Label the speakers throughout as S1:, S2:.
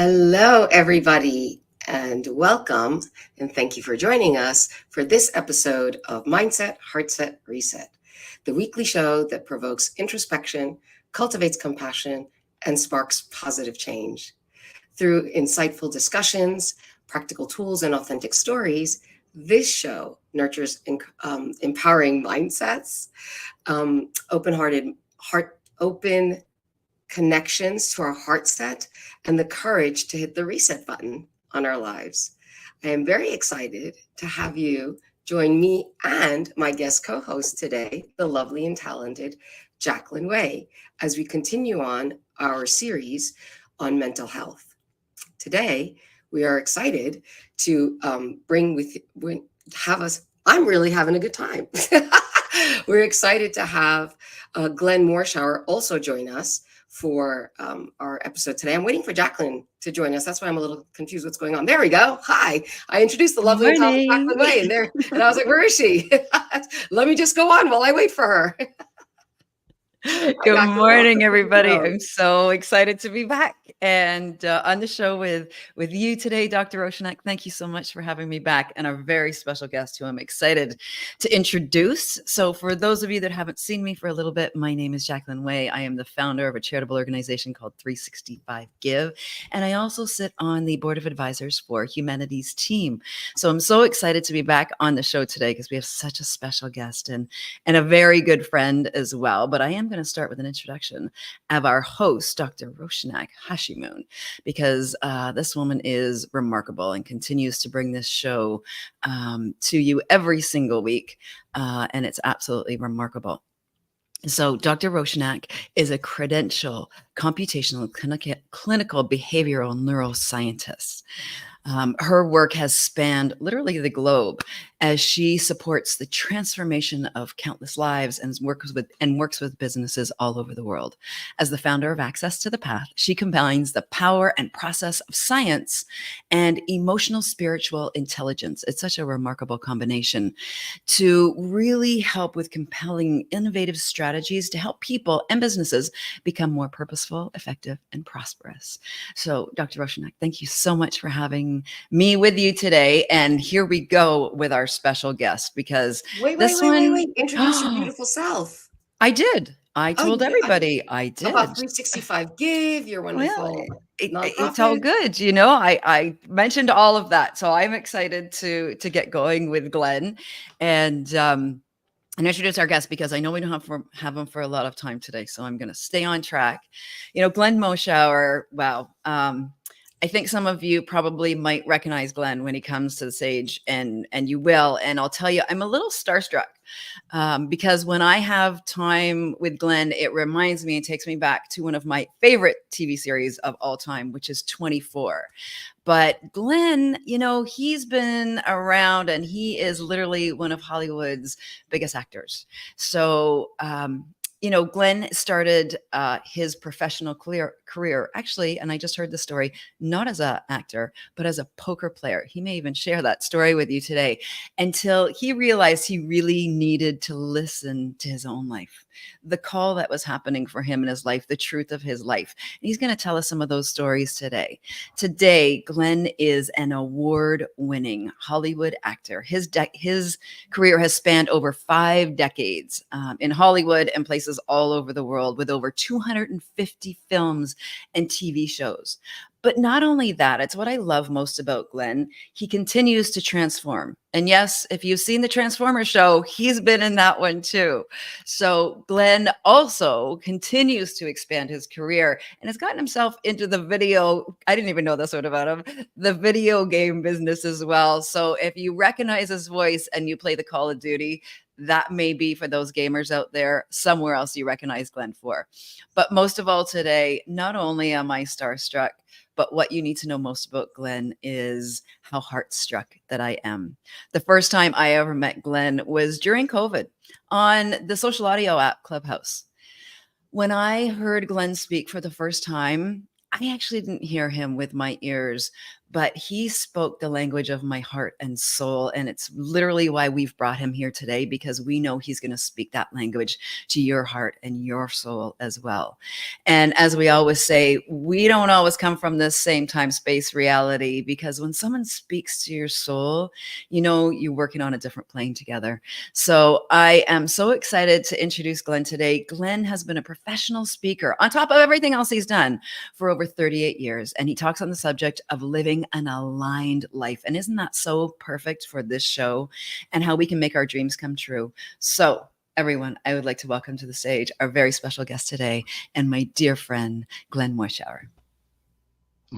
S1: Hello, everybody, and welcome. And thank you for joining us for this episode of Mindset, Heartset, Reset, the weekly show that provokes introspection, cultivates compassion, and sparks positive change. Through insightful discussions, practical tools, and authentic stories, this show nurtures empowering mindsets, open connections to our heart set, and the courage to hit the reset button on our lives. I am very excited to have you join me and my guest co-host today, the lovely and talented Jacqueline Way, as we continue on our series on mental health. Today, we are excited to I'm really having a good time. We're excited to have Glenn Morshower also join us for our episode today. I'm waiting for Jacqueline to join us. That's why I'm a little confused what's going on. There we go. Hi. I introduced the lovely and talented Jacqueline Way, and I was like, where is she? Let me just go on while I wait for her.
S2: Good morning, everybody. I'm so excited to be back and on the show with you today, Dr. Roshanak. Thank you so much for having me back, and our very special guest who I'm excited to introduce. So for those of you that haven't seen me for a little bit, my name is Jacqueline Way. I am the founder of a charitable organization called 365 Give, and I also sit on the board of advisors for Humanity's Team. So I'm so excited to be back on the show today because we have such a special guest and a very good friend as well. But I am going to start with an introduction of our host, Dr. Roshanak Hashim, because this woman is remarkable and continues to bring this show to you every single week. And it's absolutely remarkable. So Dr. Roshanak is a credential computational clinical behavioral neuroscientist. Her work has spanned literally the globe as she supports the transformation of countless lives and works with businesses all over the world. As the founder of Access to the Path, she combines the power and process of science and emotional spiritual intelligence. It's such a remarkable combination to really help with compelling, innovative strategies to help people and businesses become more purposeful, effective, and prosperous. So, Dr. Roshanak, thank you so much for having me with you today. And here we go with our special guest, because
S1: wait. Introduce your beautiful self.
S2: I did. I told everybody I did.
S1: About 365 Give, you're wonderful.
S2: Well, it's all good. You know, I mentioned all of that. So I'm excited to get going with Glenn and introduce our guest, because I know we don't have him for a lot of time today. So I'm going to stay on track. You know, Glenn Morshower, wow. I think some of you probably might recognize Glenn when he comes to the stage, and you will. And I'll tell you, I'm a little starstruck because when I have time with Glenn, it reminds me and takes me back to one of my favorite TV series of all time, which is 24. But Glenn, you know, he's been around and he is literally one of Hollywood's biggest actors. So, you know, Glenn started his professional career, actually, and I just heard the story, not as an actor, but as a poker player. He may even share that story with you today, until he realized he really needed to listen to his own life, the call that was happening for him in his life, the truth of his life. And he's going to tell us some of those stories today. Today, Glenn is an award-winning Hollywood actor. His career has spanned over 5 decades in Hollywood and places all over the world, with over 250 films and TV shows. But not only that, it's what I love most about Glenn. He continues to transform. And yes, if you've seen the Transformers show, he's been in that one too. So Glenn also continues to expand his career and has gotten himself into the I didn't even know this one about him, the video game business as well. So if you recognize his voice and you play the Call of Duty, that may be, for those gamers out there, somewhere else you recognize Glenn for. But most of all today, not only am I starstruck, but what you need to know most about Glenn is how heartstruck that I am. The first time I ever met Glenn was during COVID on the social audio app Clubhouse. When I heard Glenn speak for the first time, I actually didn't hear him with my ears, but he spoke the language of my heart and soul. And it's literally why we've brought him here today, because we know he's going to speak that language to your heart and your soul as well. And as we always say, we don't always come from this same time space reality, because when someone speaks to your soul, you know, you're working on a different plane together. So I am so excited to introduce Glenn today. Glenn has been a professional speaker on top of everything else he's done for over 38 years. And he talks on the subject of living an aligned life. And isn't that so perfect for this show and how we can make our dreams come true? So everyone, I would like to welcome to the stage our very special guest today and my dear friend, Glenn Morshower.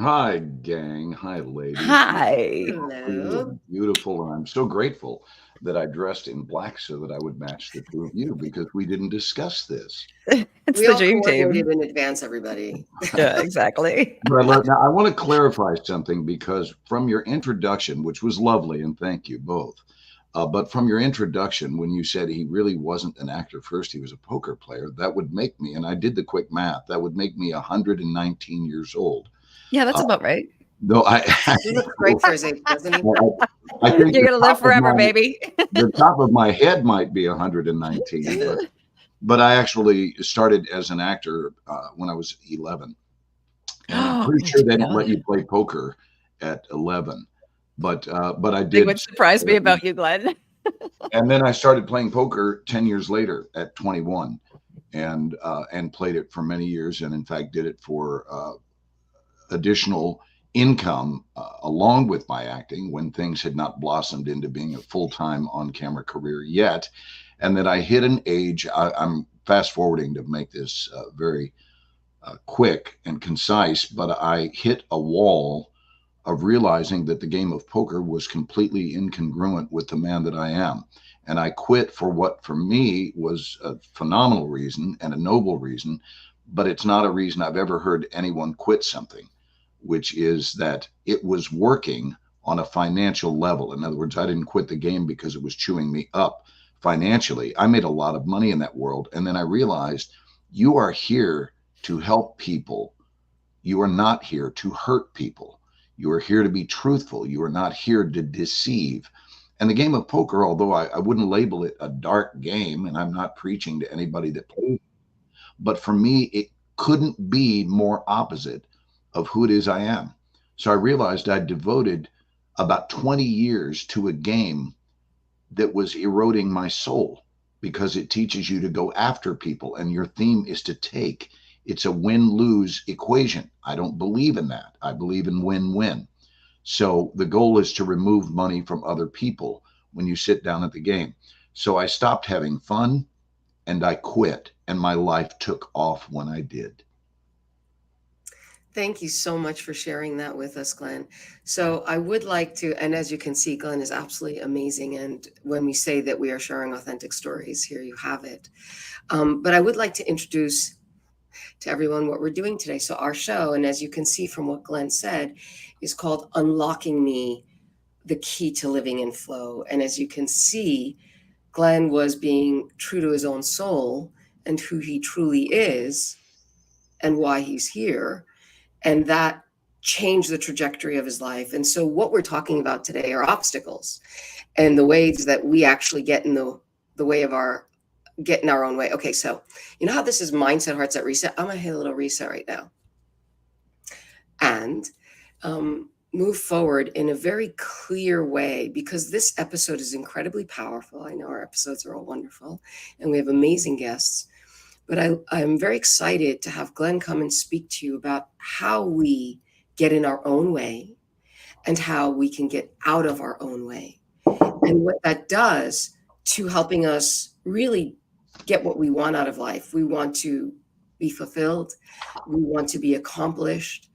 S3: Hi, gang. Hi, ladies.
S2: Hi.
S1: Hello.
S3: Beautiful. And I'm so grateful that I dressed in black so that I would match the two of you, because we didn't discuss this.
S2: It's
S1: We
S2: the
S1: all
S2: dream
S1: coordinated
S2: team.
S1: in advance, everybody.
S2: Yeah, exactly.
S3: But now I want to clarify something, because from your introduction, which was lovely, and thank you both, but from your introduction, when you said he really wasn't an actor first, he was a poker player, that would make me, and I did the quick math, that would make me 119 years old.
S2: Yeah, that's about right.
S3: No,
S1: He looks great for his age, doesn't he?
S3: I think
S2: You're going to live forever, baby.
S3: the top of my head might be 119, but I actually started as an actor when I was 11. And I'm pretty sure they don't let you play poker at 11. But I did.
S2: What surprised me about you, Glenn.
S3: And then I started playing poker 10 years later at 21, and played it for many years, and in fact did it for additional income along with my acting, when things had not blossomed into being a full-time on-camera career yet. And then I hit an age, I'm fast forwarding to make this very quick and concise, but I hit a wall of realizing that the game of poker was completely incongruent with the man that I am. And I quit for what for me was a phenomenal reason and a noble reason, but it's not a reason I've ever heard anyone quit something, which is that it was working on a financial level. In other words, I didn't quit the game because it was chewing me up financially. I made a lot of money in that world. And then I realized, you are here to help people. You are not here to hurt people. You are here to be truthful. You are not here to deceive. And the game of poker, although I wouldn't label it a dark game, and I'm not preaching to anybody that plays, but for me, it couldn't be more opposite of who it is I am. So I realized I'd devoted about 20 years to a game that was eroding my soul, because it teaches you to go after people, and your theme is to take. It's a win-lose equation. I don't believe in that. I believe in win-win. So the goal is to remove money from other people when you sit down at the game. So I stopped having fun and I quit, and my life took off when I did.
S1: Thank you so much for sharing that with us, Glenn. So I would like to, and as you can see, Glenn is absolutely amazing. And when we say that we are sharing authentic stories, here you have it. But I would like to introduce to everyone what we're doing today. So our show, and as you can see from what Glenn said, is called Unlocking Me, the Key to Living in Flow. And as you can see, Glenn was being true to his own soul and who he truly is and why he's here. And that changed the trajectory of his life. And so what we're talking about today are obstacles and the ways that we actually get in the way of get in our own way. Okay, so you know how this is mindset, heartset, reset? I'm gonna hit a little reset right now and move forward in a very clear way, because this episode is incredibly powerful. I know our episodes are all wonderful and we have amazing guests, but I'm very excited to have Glenn come and speak to you about how we get in our own way and how we can get out of our own way, and what that does to helping us really get what we want out of life. We want to be fulfilled. We want to be accomplished.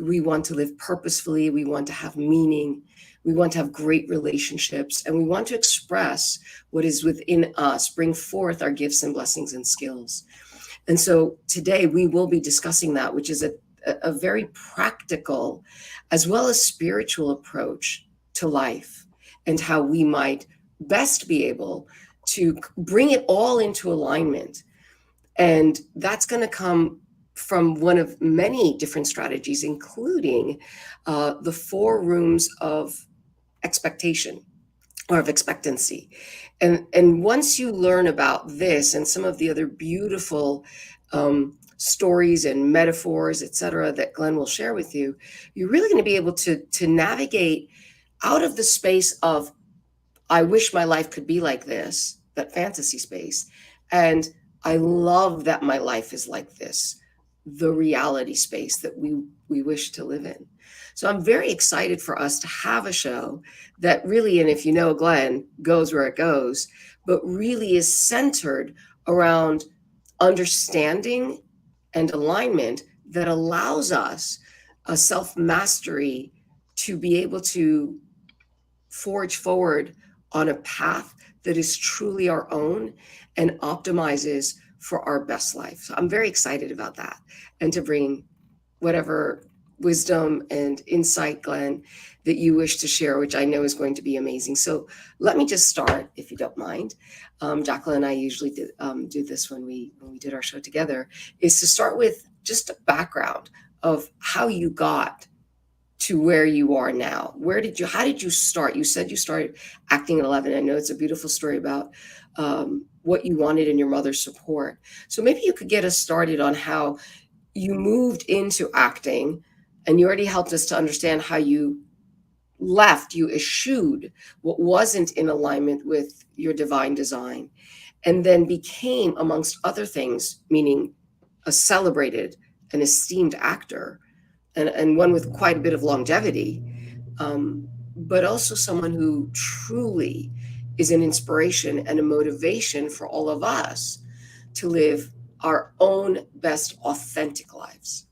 S1: We want to live purposefully. We want to have meaning. We want to have great relationships, and we want to express what is within us, bring forth our gifts and blessings and skills. And so today we will be discussing that, which is a very practical as well as spiritual approach to life, and how we might best be able to bring it all into alignment. And that's going to come from one of many different strategies, including the 4 rooms of expectation or of expectancy. And once you learn about this and some of the other beautiful stories and metaphors, etc., that Glenn will share with you, you're really going to be able to navigate out of the space of, I wish my life could be like this, that fantasy space, and I love that my life is like this, the reality space that we wish to live in. So I'm very excited for us to have a show that really, and if you know Glenn, goes where it goes, but really is centered around understanding and alignment that allows us a self-mastery to be able to forge forward on a path that is truly our own and optimizes for our best life. So I'm very excited about that, and to bring whatever wisdom and insight, Glenn, that you wish to share, which I know is going to be amazing. So let me just start, if you don't mind. Jacqueline and I usually do this when we did our show together, is to start with just a background of how you got to where you are now. How did you start? You said you started acting at 11. I know it's a beautiful story about what you wanted in your mother's support. So maybe you could get us started on how you moved into acting, and you already helped us to understand how you eschewed what wasn't in alignment with your divine design, and then became, amongst other things, meaning a celebrated and esteemed actor, and one with quite a bit of longevity, but also someone who truly is an inspiration and a motivation for all of us to live our own best authentic lives.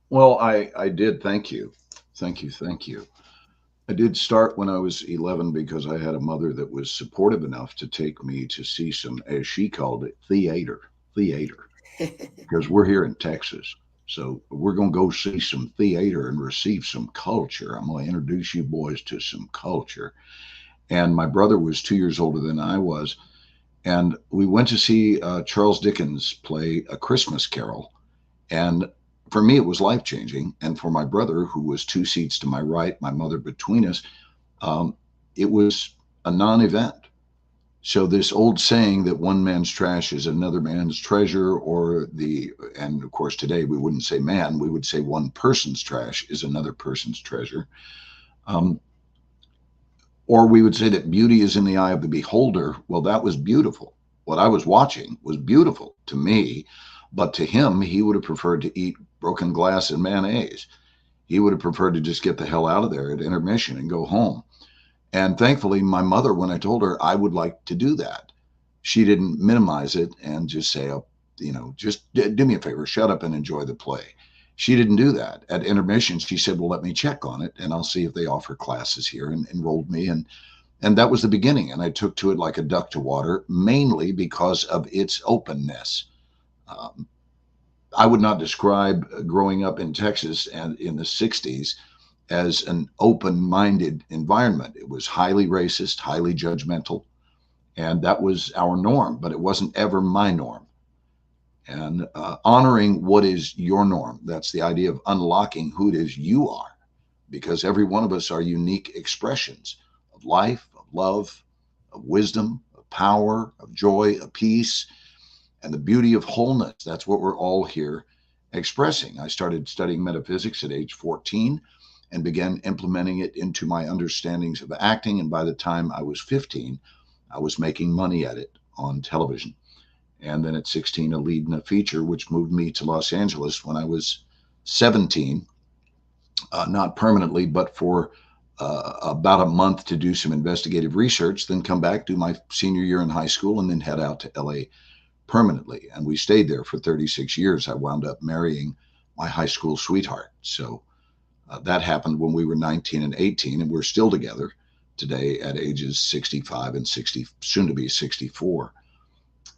S3: Well, I did. Thank you. Thank you. Thank you. I did start when I was 11 because I had a mother that was supportive enough to take me to see some, as she called it, theater, because we're here in Texas. So we're going to go see some theater and receive some culture. I'm going to introduce you boys to some culture. And my brother was 2 years older than I was. And we went to see Charles Dickens play A Christmas Carol. And for me, it was life changing. And for my brother, who was 2 seats to my right, my mother between us, it was a non event. So this old saying that one man's trash is another man's treasure, and of course today we wouldn't say man, we would say one person's trash is another person's treasure. Or we would say that beauty is in the eye of the beholder. Well, that was beautiful. What I was watching was beautiful to me, but to him, he would have preferred to eat broken glass and mayonnaise. He would have preferred to just get the hell out of there at intermission and go home. And thankfully, my mother, when I told her I would like to do that, she didn't minimize it and just say, oh, just do me a favor, shut up and enjoy the play. She didn't do that. At intermission, she said, well, let me check on it and I'll see if they offer classes here, and enrolled me. And that was the beginning. And I took to it like a duck to water, mainly because of its openness. I would not describe growing up in Texas and in the 60s as an open-minded environment. It was highly racist, highly judgmental, and that was our norm, but it wasn't ever my norm. And honoring what is your norm, that's the idea of unlocking who it is you are, because every one of us are unique expressions of life, of love, of wisdom, of power, of joy, of peace, and the beauty of wholeness. That's what we're all here expressing. I started studying metaphysics at age 14 and began implementing it into my understandings of acting. And by the time I was 15, I was making money at it on television. And then at 16, a lead in a feature, which moved me to Los Angeles when I was 17, not permanently, but for about a month to do some investigative research, then come back, do my senior year in high school, and then head out to LA permanently. And we stayed there for 36 years. I wound up marrying my high school sweetheart. So that happened when we were 19 and 18, and we're still together today at ages 65 and 60, soon to be 64.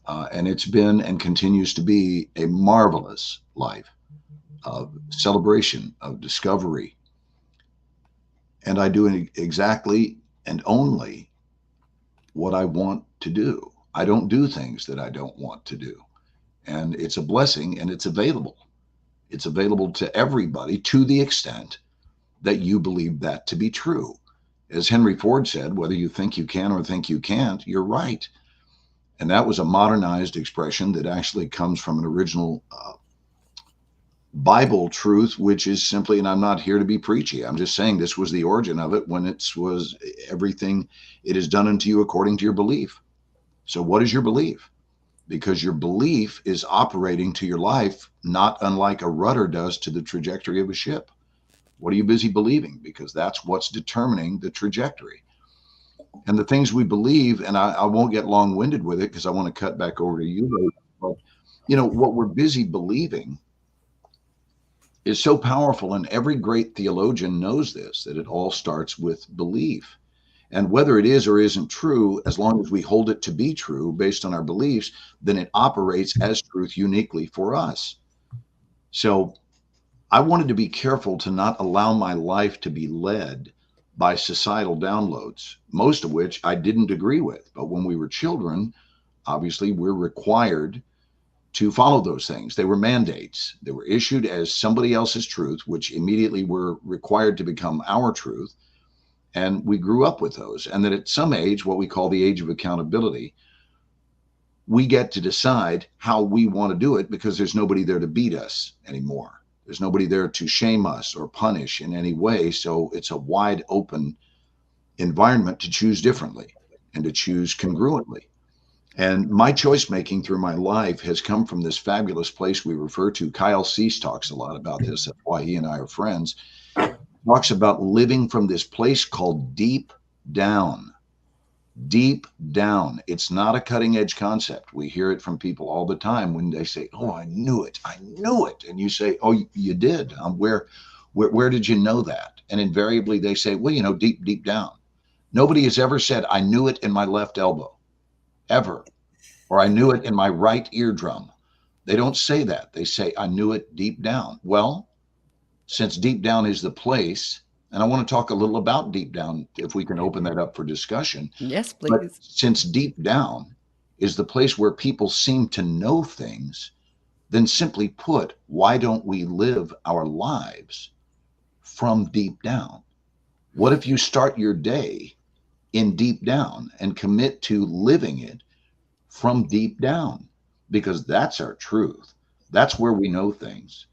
S3: And it's been and continues to be a marvelous life of celebration, of discovery. And I do exactly and only what I want to do. I don't do things that I don't want to do. and it's a blessing, and it's available. It's available to everybody to the extent that you believe that to be true. As Henry Ford said, whether you think you can or think you can't, you're right. And that was a modernized expression that actually comes from an original Bible truth, which is simply, and I'm not here to be preachy, I'm just saying this was the origin of it, when it was everything, it is done unto you according to your belief. So what is your belief? Because your belief is operating to your life, not unlike a rudder does to the trajectory of a ship. What are you busy believing? Because that's what's determining the trajectory. And the things we believe, and I won't get long-winded with it because I want to cut back over to you, but what we're busy believing is so powerful, and every great theologian knows this, that it all starts with belief. And whether it is or isn't true, as long as we hold it to be true based on our beliefs, then it operates as truth uniquely for us. So I wanted to be careful to not allow my life to be led by societal downloads, most of which I didn't agree with. But when we were children, obviously we're required to follow those things. They were mandates. They were issued as somebody else's truth, which immediately were required to become our truth. And we grew up with those. And then at some age, what we call the age of accountability, we get to decide how we want to do it, because there's nobody there to beat us anymore. There's nobody there to shame us or punish in any way. So it's a wide open environment to choose differently and to choose congruently. And my choice making through my life has come from this fabulous place we refer to. Kyle Cease talks a lot about this. That's why he and I are friends. Talks about living from this place called deep down. Deep down. It's not a cutting edge concept. We hear it from people all the time when they say, "Oh, I knew it. I knew it." And you say, "Oh, you did? Where did you know that?" And invariably they say, "Well, deep down." Nobody has ever said, "I knew it in my left elbow." Ever. Or I knew it in my right eardrum. They don't say that. They say, "I knew it deep down." Well, since deep down is the place, and I want to talk a little about deep down, if we can open that up for discussion.
S2: Yes,
S3: But
S2: please.
S3: since deep down is the place where people seem to know things, then simply put, why don't we live our lives from deep down? What if you start your day in deep down and commit to living it from deep down? Because that's our truth. That's where we know things.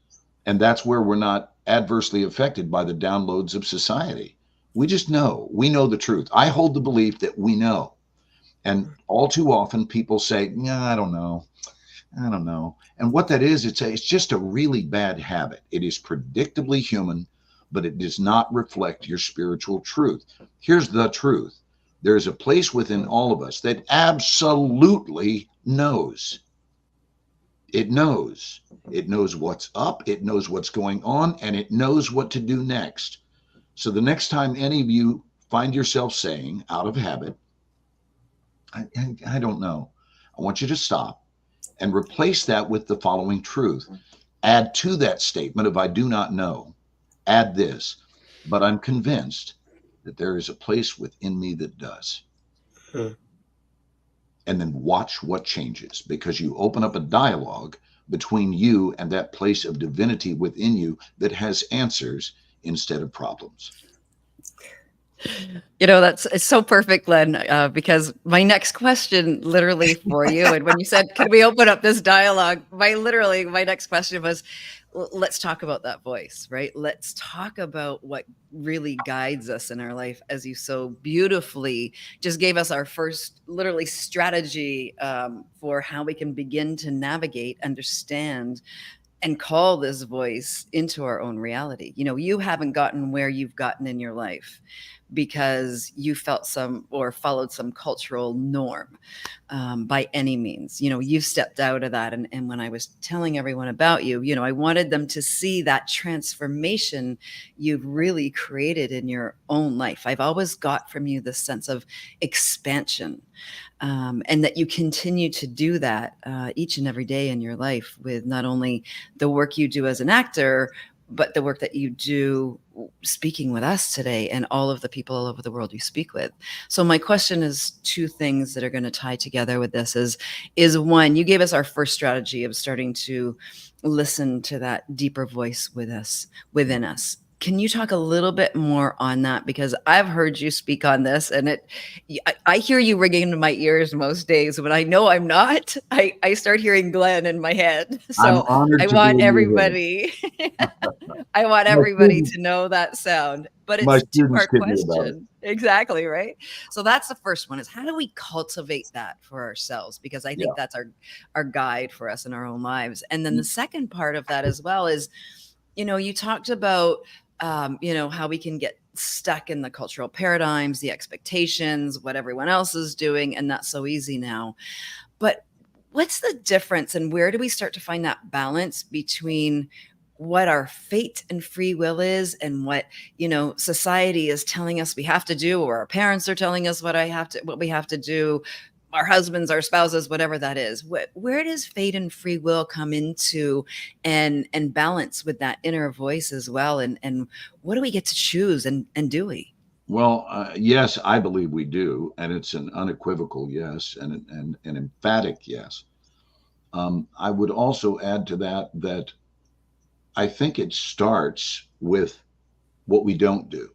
S3: And that's where we're not adversely affected by the downloads of society. We just know. We know the truth. I hold the belief that we know. And all too often people say, "Yeah, I don't know. I don't know." And what that is, it's just a really bad habit. It is predictably human, but it does not reflect your spiritual truth. Here's the truth. There's a place within all of us that absolutely knows. It knows. It knows what's up. It knows what's going on, and it knows what to do next. So the next time any of you find yourself saying, out of habit, I don't know, I want you to stop and replace that with the following truth. Add to that statement of "I do not know," add this: "But I'm convinced that there is a place within me that does." And then watch what changes, because you open up a dialogue between you and that place of divinity within you that has answers instead of problems.
S2: It's so perfect, Glenn, because my next question literally for you, and when you said, "Can we open up this dialogue?" My next question was, let's talk about that voice, right? Let's talk about what really guides us in our life, as you so beautifully just gave us our first literally strategy for how we can begin to navigate, understand, and call this voice into our own reality. You haven't gotten where you've gotten in your life because you felt some or followed some cultural norm by any means. You've stepped out of that. And when I was telling everyone about you, I wanted them to see that transformation you've really created in your own life. I've always got from you this sense of expansion. And that you continue to do that each and every day in your life with not only the work you do as an actor, but the work that you do speaking with us today and all of the people all over the world you speak with. So my question is two things that are going to tie together with this is one, you gave us our first strategy of starting to listen to that deeper voice within us. Can you talk a little bit more on that? Because I've heard you speak on this, and I hear you ringing in my ears most days. When I know I'm not, I start hearing Glenn in my head.
S3: I'm
S2: So
S3: honored
S2: I
S3: to be
S2: want
S3: in your head.
S2: everybody, I want
S3: My
S2: everybody
S3: students,
S2: to know that sound. But
S3: my
S2: it's a
S3: students
S2: two-part
S3: kid me about it.
S2: question. Exactly, right? So that's the first one, is how do we cultivate that for ourselves? Because I
S3: Yeah.
S2: think that's our guide for us in our own lives. And then the second part of that as well is, you talked about how we can get stuck in the cultural paradigms, the expectations, what everyone else is doing, and that's so easy now. But what's the difference, and where do we start to find that balance between what our fate and free will is and what, society is telling us we have to do, or our parents are telling us what we have to do, our husbands, our spouses, whatever that is? Where does fate and free will come into and balance with that inner voice as well? And what do we get to choose, and do we?
S3: Well, yes, I believe we do, and it's an unequivocal yes, and an emphatic yes. I would also add to that I think it starts with what we don't do,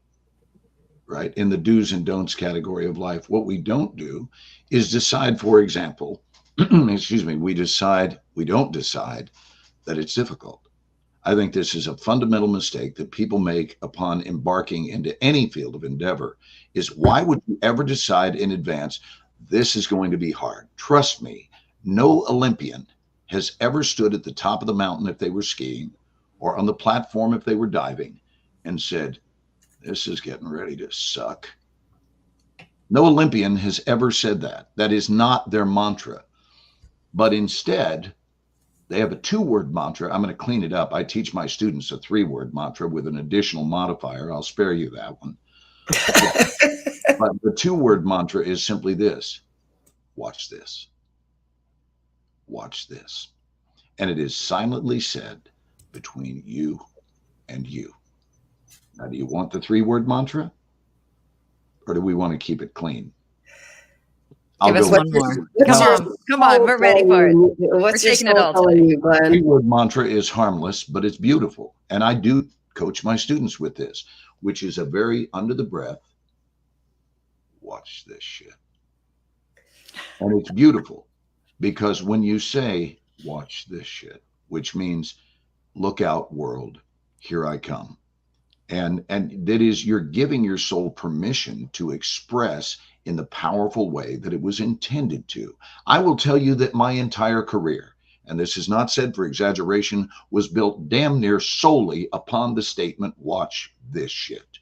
S3: right? In the do's and don'ts category of life, what we don't do is decide, for example, excuse me, we don't decide that it's difficult. I think this is a fundamental mistake that people make upon embarking into any field of endeavor. Is why would you ever decide in advance, this is going to be hard? Trust me, no Olympian has ever stood at the top of the mountain if they were skiing, or on the platform if they were diving, and said, this is getting ready to suck. No Olympian has ever said that. That is not their mantra. But instead, they have a 2-word mantra. I'm going to clean it up. I teach my students a 3-word mantra with an additional modifier. I'll spare you that one. But the 2-word mantra is simply this: watch this. Watch this. And it is silently said between you and you. Now, do you want the 3-word mantra, or do we want to keep it clean?
S2: Give us one more. Come on, we're ready for it.
S1: What's
S2: We're
S1: your
S2: taking it
S1: soul
S2: all
S1: telling
S2: today.
S1: you, Glenn?
S3: 3-word mantra is harmless, but it's beautiful. And I do coach my students with this, which is a very under the breath, watch this shit. And it's beautiful because when you say, watch this shit, which means look out, world, here I come. And that is, you're giving your soul permission to express in the powerful way that it was intended to. I will tell you that my entire career, and this is not said for exaggeration, was built damn near solely upon the statement, watch this shit.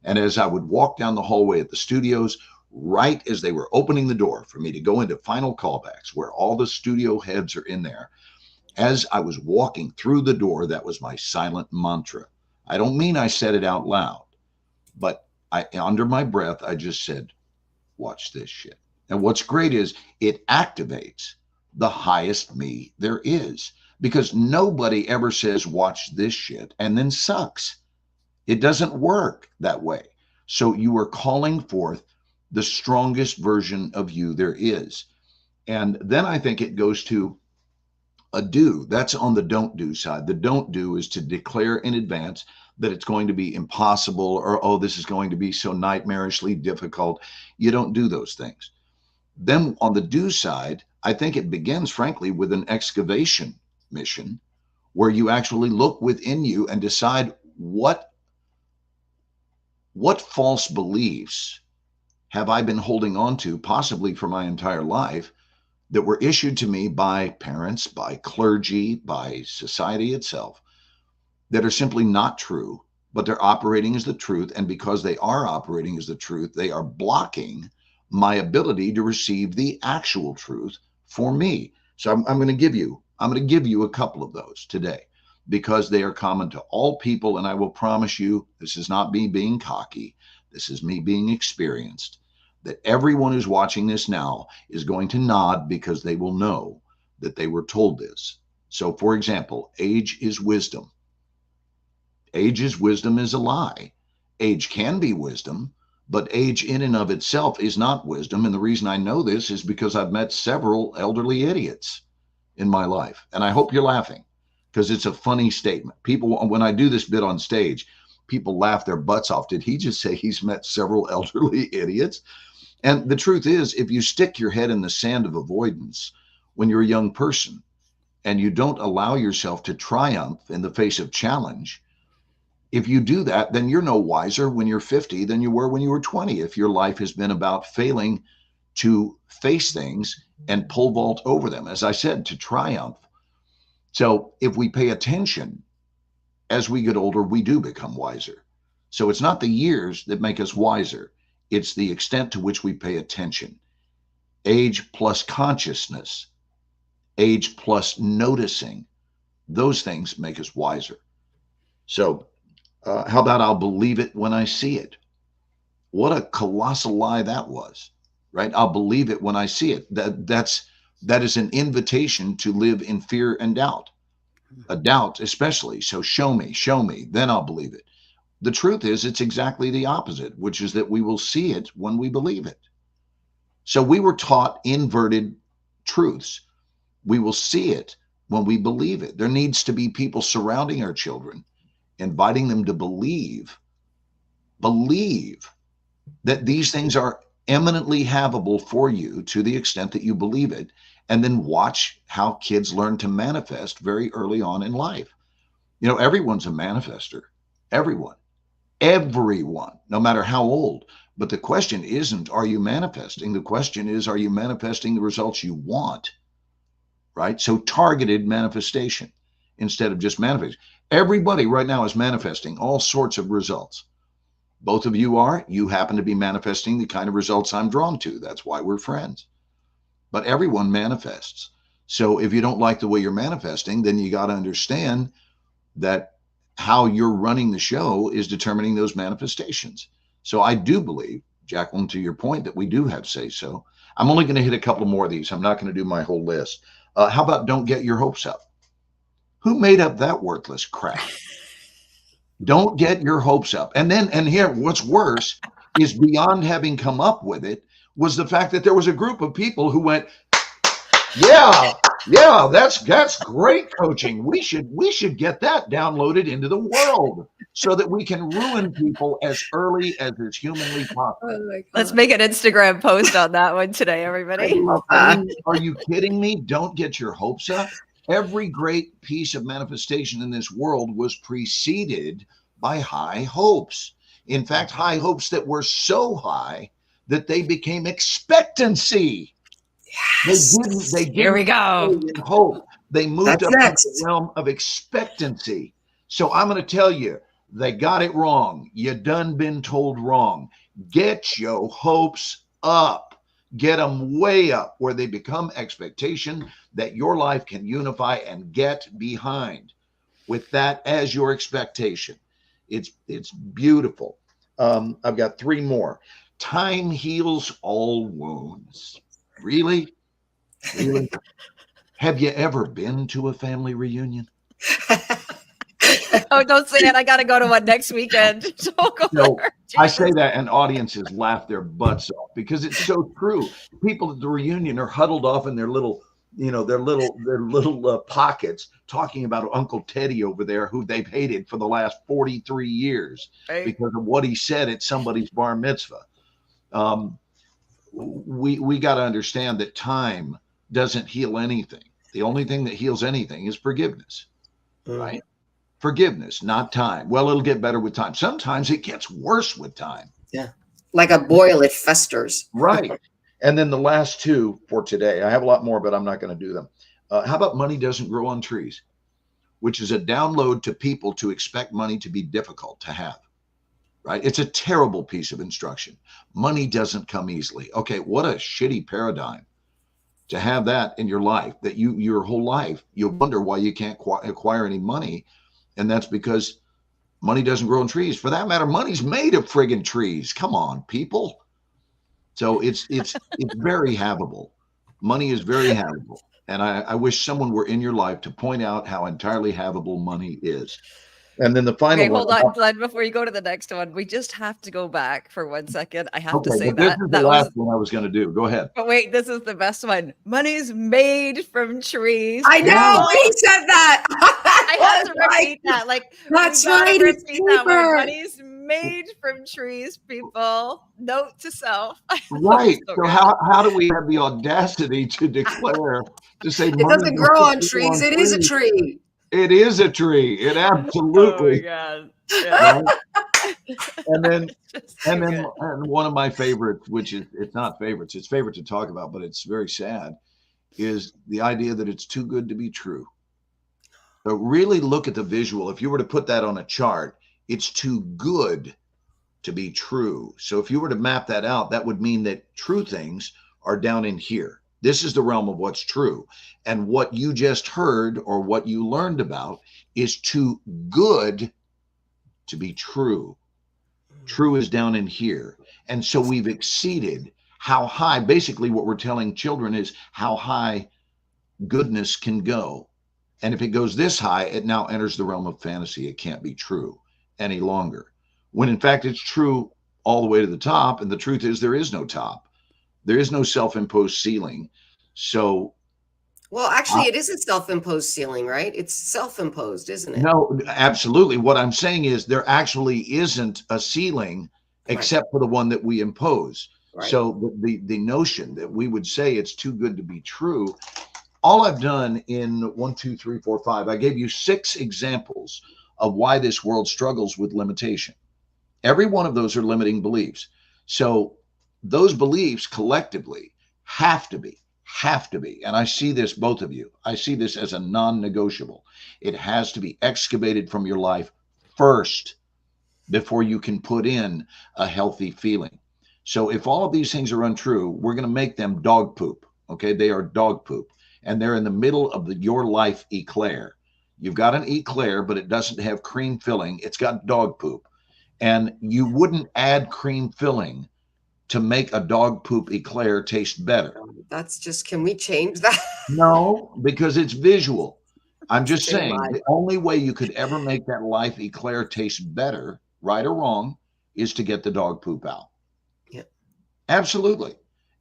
S3: And as I would walk down the hallway at the studios, right as they were opening the door for me to go into final callbacks, where all the studio heads are in there, as I was walking through the door, that was my silent mantra. I don't mean I said it out loud, but under my breath, I just said, watch this shit. And what's great is it activates the highest me there is, because nobody ever says, watch this shit, and then sucks. It doesn't work that way. So you are calling forth the strongest version of you there is. And then I think it goes to a do. That's on the don't do side. The don't do is to declare in advance that it's going to be impossible, or, oh, this is going to be so nightmarishly difficult. You don't do those things. Then on the do side, I think it begins, frankly, with an excavation mission where you actually look within you and decide what false beliefs have I been holding on to, possibly for my entire life, that were issued to me by parents, by clergy, by society itself, that are simply not true, but they're operating as the truth. And because they are operating as the truth, they are blocking my ability to receive the actual truth for me. So I'm going to give you a couple of those today, because they are common to all people. And I will promise you, this is not me being cocky. This is me being experienced, that everyone who's watching this now is going to nod, because they will know that they were told this. So, for example, age is wisdom. Age is wisdom is a lie. Age can be wisdom, but age in and of itself is not wisdom. And the reason I know this is because I've met several elderly idiots in my life. And I hope you're laughing, because it's a funny statement. People, when I do this bit on stage, people laugh their butts off. Did he just say he's met several elderly idiots? And the truth is, if you stick your head in the sand of avoidance when you're a young person and you don't allow yourself to triumph in the face of challenge, if you do that, then you're no wiser when you're 50 than you were when you were 20. If your life has been about failing to face things and pole vault over them, as I said, to triumph. So if we pay attention as we get older, we do become wiser. So it's not the years that make us wiser. It's the extent to which we pay attention. Age plus consciousness, age plus noticing, those things make us wiser. So how about I'll believe it when I see it? What a colossal lie that was, right? I'll believe it when I see it. That is an invitation to live in fear and doubt, a doubt especially. So show me, then I'll believe it. The truth is, it's exactly the opposite, which is that we will see it when we believe it. So we were taught inverted truths. We will see it when we believe it. There needs to be people surrounding our children, inviting them to believe that these things are eminently havable for you to the extent that you believe it, and then watch how kids learn to manifest very early on in life. You know, everyone's a manifester. Everyone, no matter how old. But the question isn't, are you manifesting? The question is, are you manifesting the results you want? Right? So targeted manifestation instead of just manifesting. Everybody right now is manifesting all sorts of results. Both of you are. You happen to be manifesting the kind of results I'm drawn to. That's why we're friends. But everyone manifests. So if you don't like the way you're manifesting, then you got to understand that how you're running the show is determining those manifestations. So I do believe, Jacqueline, to your point, that we do have say so. I'm only going to hit a couple more of these. I'm not going to do my whole list. How about don't get your hopes up? Who made up that worthless crap? Don't get your hopes up. And here, what's worse is, beyond having come up with it, was the fact that there was a group of people who went, yeah, that's great coaching. We should get that downloaded into the world so that we can ruin people as early as is humanly possible.
S1: Oh,
S2: let's make an Instagram post on that one today, everybody.
S3: Are you kidding me? Don't get your hopes up. Every great piece of manifestation in this world was preceded by high hopes. In fact, high hopes that were so high that they became expectancy.
S1: Yes.
S3: They didn't
S2: Here we go.
S3: Hope. They moved
S1: That's
S3: up
S1: next.
S3: into the realm of expectancy. So I'm going to tell you, they got it wrong. You done been told wrong. Get your hopes up. Get them way up where they become expectation that your life can unify and get behind, with that as your expectation. It's beautiful. I've got three more. Time heals all wounds. Really? Have you ever been to a family reunion?
S2: Oh, don't say it. I got to go to one next weekend. Don't go
S3: No,
S2: there.
S3: I
S2: Jesus.
S3: say that, and audiences laugh their butts off because it's so true. People at the reunion are huddled off in their little pockets, talking about Uncle Teddy over there, who they've hated for the last 43 years
S2: Right.
S3: because of what he said at somebody's bar mitzvah. We got to understand that time doesn't heal anything. The only thing that heals anything is forgiveness, right? Forgiveness, not time. Well, it'll get better with time. Sometimes it gets worse with time.
S1: Yeah. Like a boil, it festers.
S3: Right. And then the last two for today, I have a lot more, but I'm not going to do them. How about money doesn't grow on trees, which is a download to people to expect money to be difficult to have, right? It's a terrible piece of instruction. Money doesn't come easily. Okay, what a shitty paradigm to have that in your life, that your whole life, you wonder why you can't acquire any money. And that's because money doesn't grow on trees. For that matter, money's made of friggin' trees. Come on, people. So it's very havable. Money is very havable. And I wish someone were in your life to point out how entirely havable money is. And then the final
S2: Okay,
S3: one.
S2: hold on, Glenn, before you go to the next one, we just have to go back for 1 second. I have to
S3: Okay,
S2: say
S3: but this
S2: that
S3: is the last one I was going to do. Go ahead.
S2: but wait, this is the best one. Money's made from trees.
S1: I know
S3: Yeah.
S1: he said that.
S2: I had to repeat that. Like,
S1: That's
S2: we gotta
S1: right. It's
S2: repeat that word.
S1: paper.
S2: Money's made from trees, people. Note to self.
S3: Right. So
S2: good.
S3: how do we have the audacity to declare, to say
S1: It
S3: money
S1: doesn't grow on trees. It is a
S3: trees?
S1: tree.
S3: It is a tree. It
S2: Oh my
S3: absolutely.
S2: god. Yeah.
S3: Right? And then
S2: Just so good.
S3: and one of my favorites, which is, it's not favorites, it's favorite to talk about, but it's very sad, is the idea that it's too good to be true. But really look at the visual. If you were to put that on a chart, it's too good to be true. So if you were to map that out, that would mean that true things are down in here. This is the realm of what's true. And what you just heard or what you learned about is too good to be true. True is down in here. And so we've exceeded how high, basically what we're telling children is how high goodness can go. And if it goes this high, it now enters the realm of fantasy. It can't be true any longer. When in fact it's true all the way to the top. And the truth is there is no top. There is no self-imposed ceiling. So,
S1: well, actually, it isn't self-imposed ceiling, right? It's self-imposed, isn't it?
S3: No, absolutely. What I'm saying is there actually isn't a ceiling except for the one that we impose. Right. So the notion that we would say it's too good to be true. All I've done in 1, 2, 3, 4, 5, I gave you 6 examples of why this world struggles with limitation. Every one of those are limiting beliefs. So those beliefs collectively have to be, and I see this, both of you, I see this as a non-negotiable. It has to be excavated from your life first before you can put in a healthy feeling. So if all of these things are untrue, we're going to make them dog poop. Okay, they are dog poop, and they're in the middle of your life eclair. You've got an eclair, but it doesn't have cream filling. It's got dog poop. And you wouldn't add cream filling to make a dog poop eclair taste better.
S1: That's just, can we change that?
S3: No, because it's visual. I'm just saying the only way you could ever make that life eclair taste better, right or wrong, is to get the dog poop out.
S1: Yeah.
S3: Absolutely.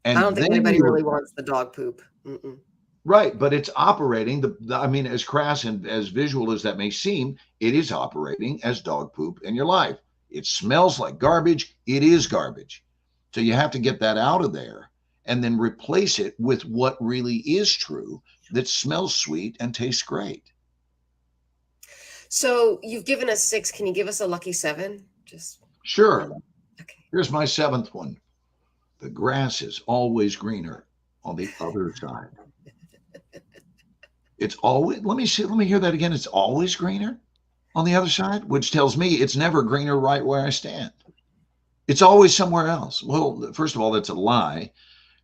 S3: And
S1: I don't think anybody really wants the dog poop. Mm-mm.
S3: Right, but it's operating, I mean, as crass and as visual as that may seem, it is operating as dog poop in your life. It smells like garbage. It is garbage. So you have to get that out of there and then replace it with what really is true that smells sweet and tastes great.
S1: So you've given us 6. Can you give us a lucky 7? Just
S3: sure.
S1: Okay.
S3: Here's my 7th one. The grass is always greener on the other side. It's always, let me hear that again. It's always greener on the other side, which tells me it's never greener right where I stand. It's always somewhere else. Well, first of all, that's a lie.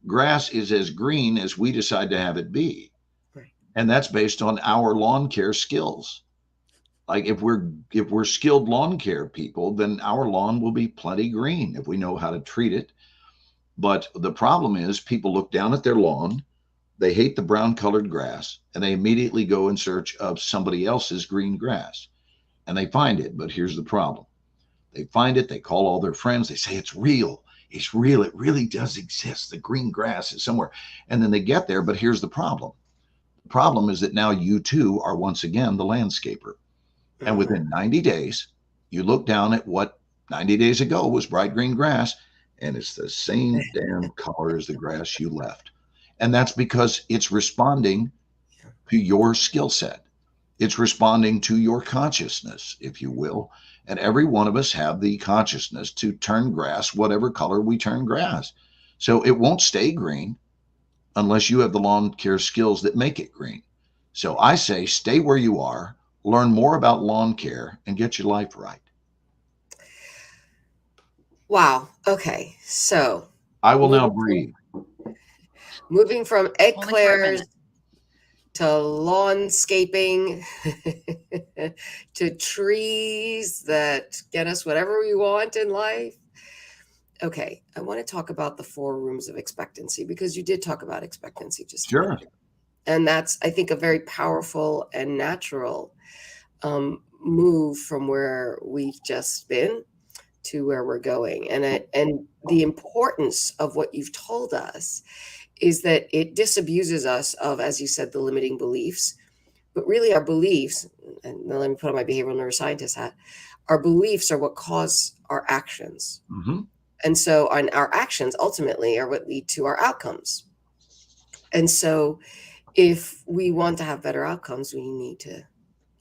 S3: Grass is as green as we decide to have it be. Right. And that's based on our lawn care skills. Like if we're skilled lawn care people, then our lawn will be plenty green if we know how to treat it. But the problem is people look down at their lawn, they hate the brown colored grass, and they immediately go in search of somebody else's green grass. And they find it, but here's the problem. They find it, they call all their friends, they say, it's real, it really does exist. The green grass is somewhere. And then they get there, but here's the problem. The problem is that now you too are once again the landscaper. And within 90 days, you look down at what 90 days ago was bright green grass, and it's the same damn color as the grass you left. And that's because it's responding to your skill set. It's responding to your consciousness, if you will. And every one of us have the consciousness to turn grass whatever color we turn grass. So it won't stay green unless you have the lawn care skills that make it green. So I say stay where you are, learn more about lawn care, and get your life right.
S1: Wow. Okay. So
S3: I will now breathe.
S1: Moving from eclairs to lawnscaping to trees that get us whatever we want in life. Okay, I want to talk about the 4 rooms of expectancy, because you did talk about expectancy just
S3: sure.
S1: And that's, I think, a very powerful and natural move from where we've just been to where we're going. And the importance of what you've told us is that it disabuses us of, as you said, the limiting beliefs. But really, our beliefs, and now let me put on my behavioral neuroscientist hat, our beliefs are what cause our actions.
S3: Mm-hmm.
S1: And so our actions ultimately are what lead to our outcomes. And so if we want to have better outcomes, we need to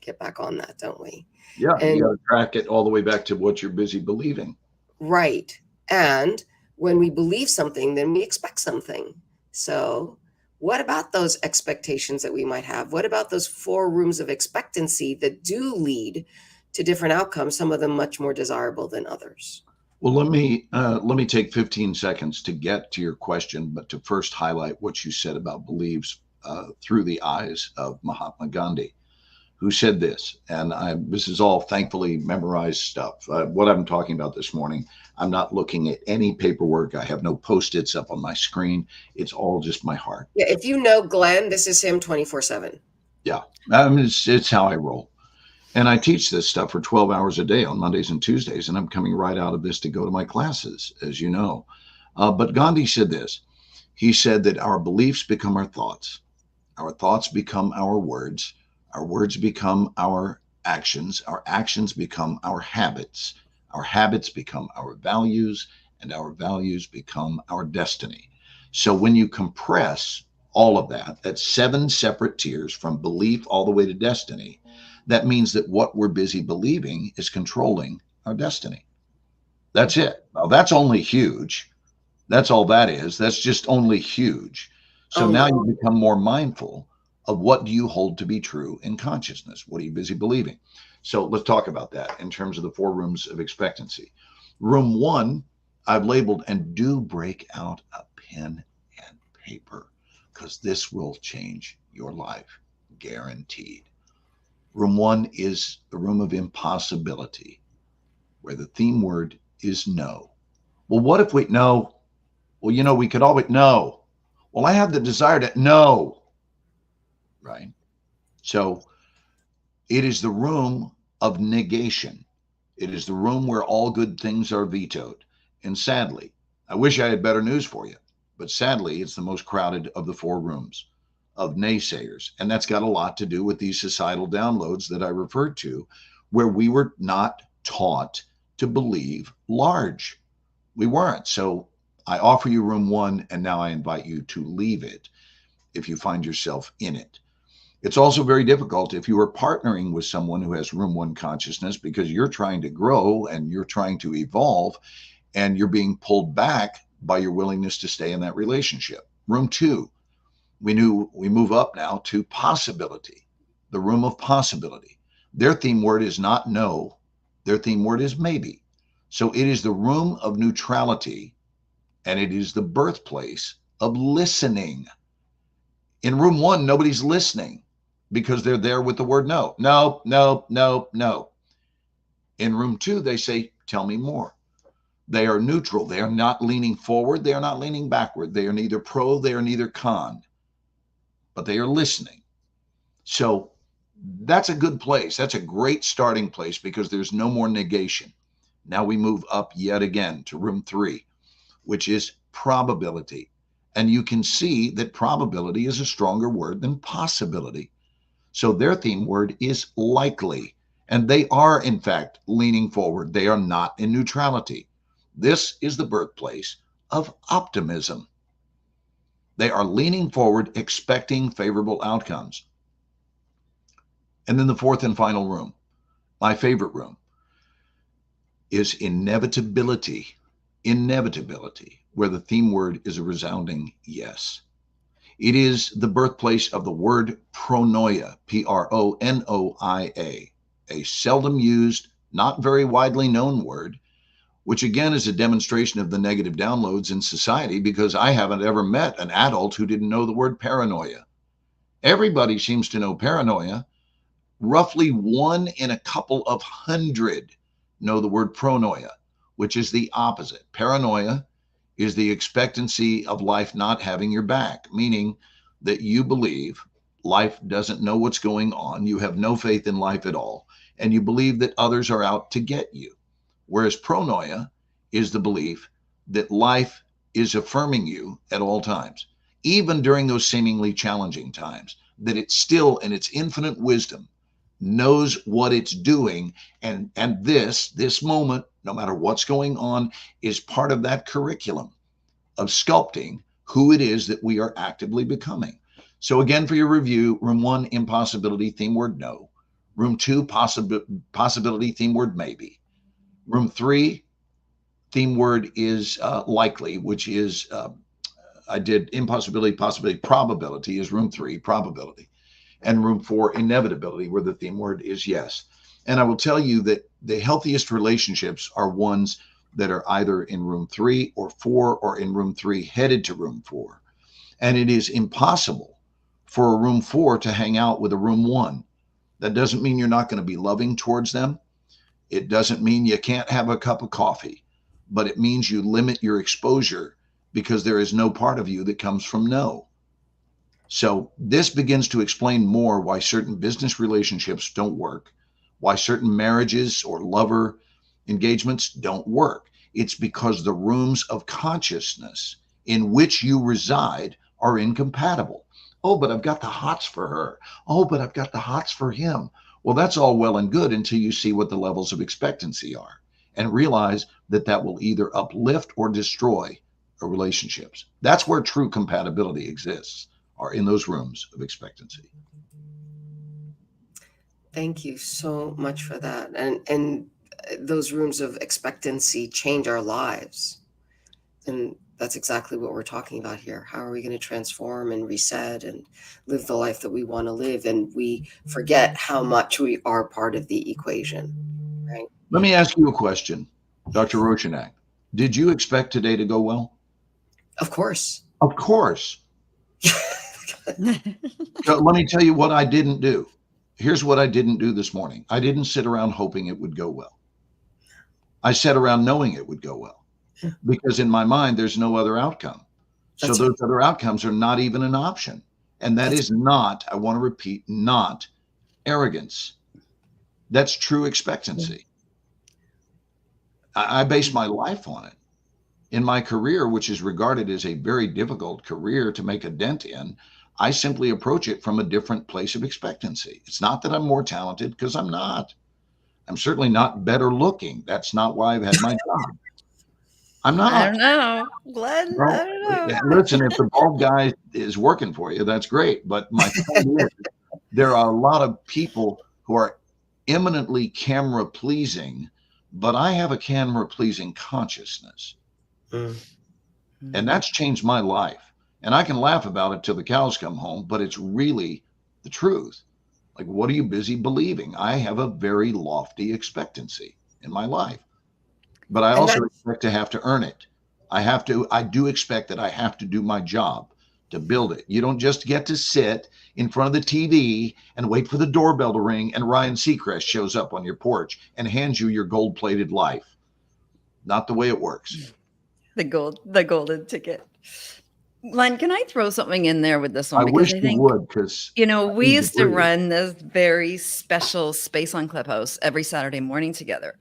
S1: get back on that, don't we?
S3: Yeah,
S1: And
S3: you got to track it all the way back to what you're busy believing.
S1: right. And when we believe something, then we expect something. So what about those expectations that we might have? What about those 4 rooms of expectancy that do lead to different outcomes, some of them much more desirable than others?
S3: Well, let me take 15 seconds to get to your question, but to first highlight what you said about beliefs through the eyes of Mahatma Gandhi, who said this, and this is all thankfully memorized stuff. What I'm talking about this morning, I'm not looking at any paperwork. I have no Post-its up on my screen. It's all just my heart.
S1: Yeah, if you know Glenn, this is him 24/7.
S3: Yeah, it's how I roll. And I teach this stuff for 12 hours a day on Mondays and Tuesdays, and I'm coming right out of this to go to my classes, as you know. But Gandhi said this. He said that our beliefs become our thoughts become our words become our actions become our habits become our values, and our values become our destiny. So when you compress all of that, that's 7 separate tiers from belief all the way to destiny. That means that what we're busy believing is controlling our destiny. That's it. Now, that's only huge. That's all that is. That's just only huge. So now you become more mindful of what do you hold to be true in consciousness? What are you busy believing? So let's talk about that in terms of the 4 rooms of expectancy. Room 1, I've labeled, and do break out a pen and paper, because this will change your life, guaranteed. Room 1 is the room of impossibility, where the theme word is no. Well, what if we no? Well, we could always no. Well, I have the desire to no. Right? So it is the room of negation. It is the room where all good things are vetoed. And sadly, I wish I had better news for you, but sadly, it's the most crowded of the 4 rooms of naysayers. And that's got a lot to do with these societal downloads that I referred to, where we were not taught to believe large. We weren't. So I offer you room 1, and now I invite you to leave it if you find yourself in it. It's also very difficult if you are partnering with someone who has room 1 consciousnness, because you're trying to grow and you're trying to evolve, and you're being pulled back by your willingness to stay in that relationship. Room 2, we move up now to possibility, the room of possibility. Their theme word is not no. Their theme word is maybe. So it is the room of neutrality, and it is the birthplace of listening. In room 1, nobody's listening because they're there with the word no. No, no, no, no. In room 2, they say, tell me more. They are neutral. They are not leaning forward. They are not leaning backward. They are neither pro, they are neither con, but they are listening. So that's a good place. That's a great starting place, because there's no more negation. Now we move up yet again to room 3, which is probability. And you can see that probability is a stronger word than possibility. So their theme word is likely. And they are, in fact, leaning forward. They are not in neutrality. This is the birthplace of optimism. They are leaning forward, expecting favorable outcomes. And then the 4th and final room, my favorite room, is inevitability. Inevitability, where the theme word is a resounding yes. It is the birthplace of the word pronoia, Pronoia, a seldom used, not very widely known word, which again is a demonstration of the negative downloads in society, because I haven't ever met an adult who didn't know the word paranoia. Everybody seems to know paranoia. Roughly 1 in a couple of 100 know the word pronoia, which is the opposite. Paranoia is the expectancy of life not having your back, meaning that you believe life doesn't know what's going on. You have no faith in life at all. and you believe that others are out to get you. Whereas pronoia is the belief that life is affirming you at all times, even during those seemingly challenging times, that it still, in its infinite wisdom, knows what it's doing. And this moment, no matter what's going on, is part of that curriculum of sculpting who it is that we are actively becoming. So again, for your review, room 1, impossibility, theme word no. Room 2, possibility, theme word maybe. Room 3, theme word is likely, which is, I did impossibility, possibility, probability is room 3, probability. And room 4, inevitability, where the theme word is yes. And I will tell you that the healthiest relationships are ones that are either in room 3 or 4 or in room 3 headed to room 4. And it is impossible for a room 4 to hang out with a room 1. That doesn't mean you're not going to be loving towards them. It doesn't mean you can't have a cup of coffee, but it means you limit your exposure because there is no part of you that comes from no. So this begins to explain more why certain business relationships don't work, why certain marriages or lover engagements don't work. It's because the rooms of consciousness in which you reside are incompatible. Oh, but I've got the hots for her. Oh, but I've got the hots for him. Well, that's all well and good until you see what the levels of expectancy are and realize that that will either uplift or destroy relationships. That's where true compatibility exists, are in those rooms of expectancy.
S1: Thank you so much for that. And those rooms of expectancy change our lives. And that's exactly what we're talking about here. How are we going to transform and reset and live the life that we want to live? And we forget how much we are part of the equation, right?
S3: Let me ask you a question, Dr. Roshanak. Did you expect today to go well?
S1: Of course.
S3: Of course. So let me tell you what I didn't do. Here's what I didn't do this morning. I didn't sit around hoping it would go well. I sat around knowing it would go well, because in my mind, there's no other outcome. So
S1: That's
S3: those other outcomes are not even an option. And that is not, I want to repeat, not arrogance. That's true expectancy. I base my life on it. In my career, which is regarded as a very difficult career to make a dent in, I simply approach it from a different place of expectancy. It's not that I'm more talented, because I'm not. I'm certainly not better looking. That's not why I've had my job. I'm not.
S2: I don't know, Glenn.
S3: Well,
S2: I don't know.
S3: listen, if the bald guy is working for you, that's great. But my point is, there are a lot of people who are eminently camera pleasing, but I have a camera pleasing consciousness. And that's changed my life. And I can laugh about it till the cows come home, but it's really the truth. Like, what are you busy believing? I have a very lofty expectancy in my life, but I also expect to have to earn it. I do expect that I have to do my job to build it. You don't just get to sit in front of the TV and wait for the doorbell to ring and Ryan Seacrest shows up on your porch and hands you your gold-plated life. Not the way it works.
S2: The golden ticket. Glenn, can I throw something in there with this one?
S3: I
S2: Because
S3: wish
S2: I think,
S3: you would, because
S2: we used to run this very special space on Clubhouse every Saturday morning together.